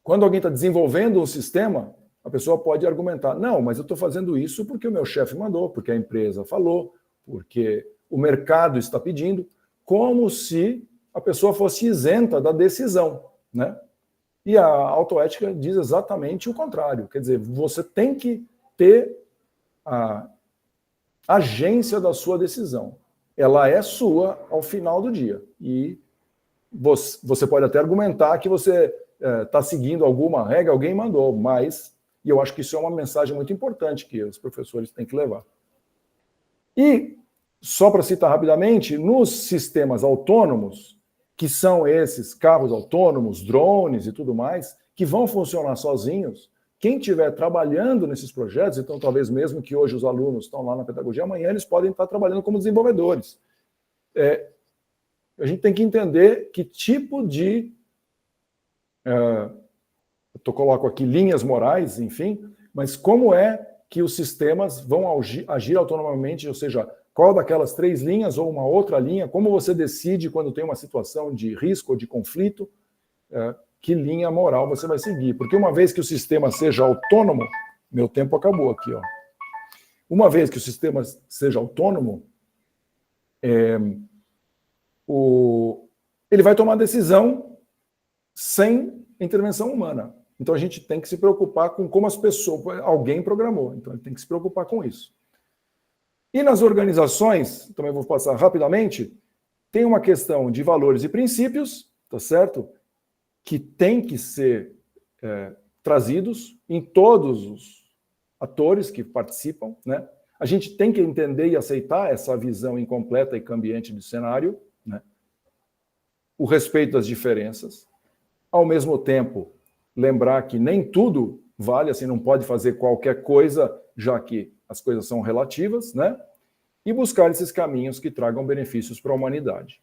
quando alguém está desenvolvendo um sistema, a pessoa pode argumentar, não, mas eu estou fazendo isso porque o meu chefe mandou, porque a empresa falou, porque o mercado está pedindo, como se a pessoa fosse isenta da decisão, né? E a autoética diz exatamente o contrário. Quer dizer, você tem que ter a agência da sua decisão. Ela é sua ao final do dia. E você pode até argumentar que você está seguindo alguma regra, alguém mandou, e eu acho que isso é uma mensagem muito importante que os professores têm que levar. E, só para citar rapidamente, nos sistemas autônomos, que são esses carros autônomos, drones e tudo mais, que vão funcionar sozinhos, quem estiver trabalhando nesses projetos, então talvez mesmo que hoje os alunos estão lá na pedagogia, amanhã eles podem estar trabalhando como desenvolvedores. A gente tem que entender que tipo de... eu coloco aqui linhas morais, enfim, mas como é que os sistemas vão agir autonomamente, ou seja, qual daquelas 3 linhas ou uma outra linha, como você decide quando tem uma situação de risco ou de conflito, que linha moral você vai seguir. Porque uma vez que o sistema seja autônomo, meu tempo acabou aqui, ó. Uma vez que o sistema seja autônomo, ele vai tomar decisão sem intervenção humana. Então a gente tem que se preocupar com como as pessoas... Alguém programou, então ele tem que se preocupar com isso. E nas organizações, também vou passar rapidamente, tem uma questão de valores e princípios, tá certo? Que tem que ser trazidos em todos os atores que participam, né? A gente tem que entender e aceitar essa visão incompleta e cambiante do cenário, né? O respeito das diferenças, ao mesmo tempo lembrar que nem tudo vale, assim, não pode fazer qualquer coisa, já que as coisas são relativas, né? E buscar esses caminhos que tragam benefícios para a humanidade.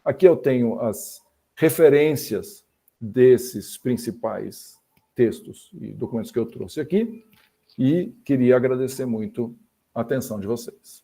Aqui eu tenho as referências desses principais textos e documentos que eu trouxe aqui, e queria agradecer muito a atenção de vocês.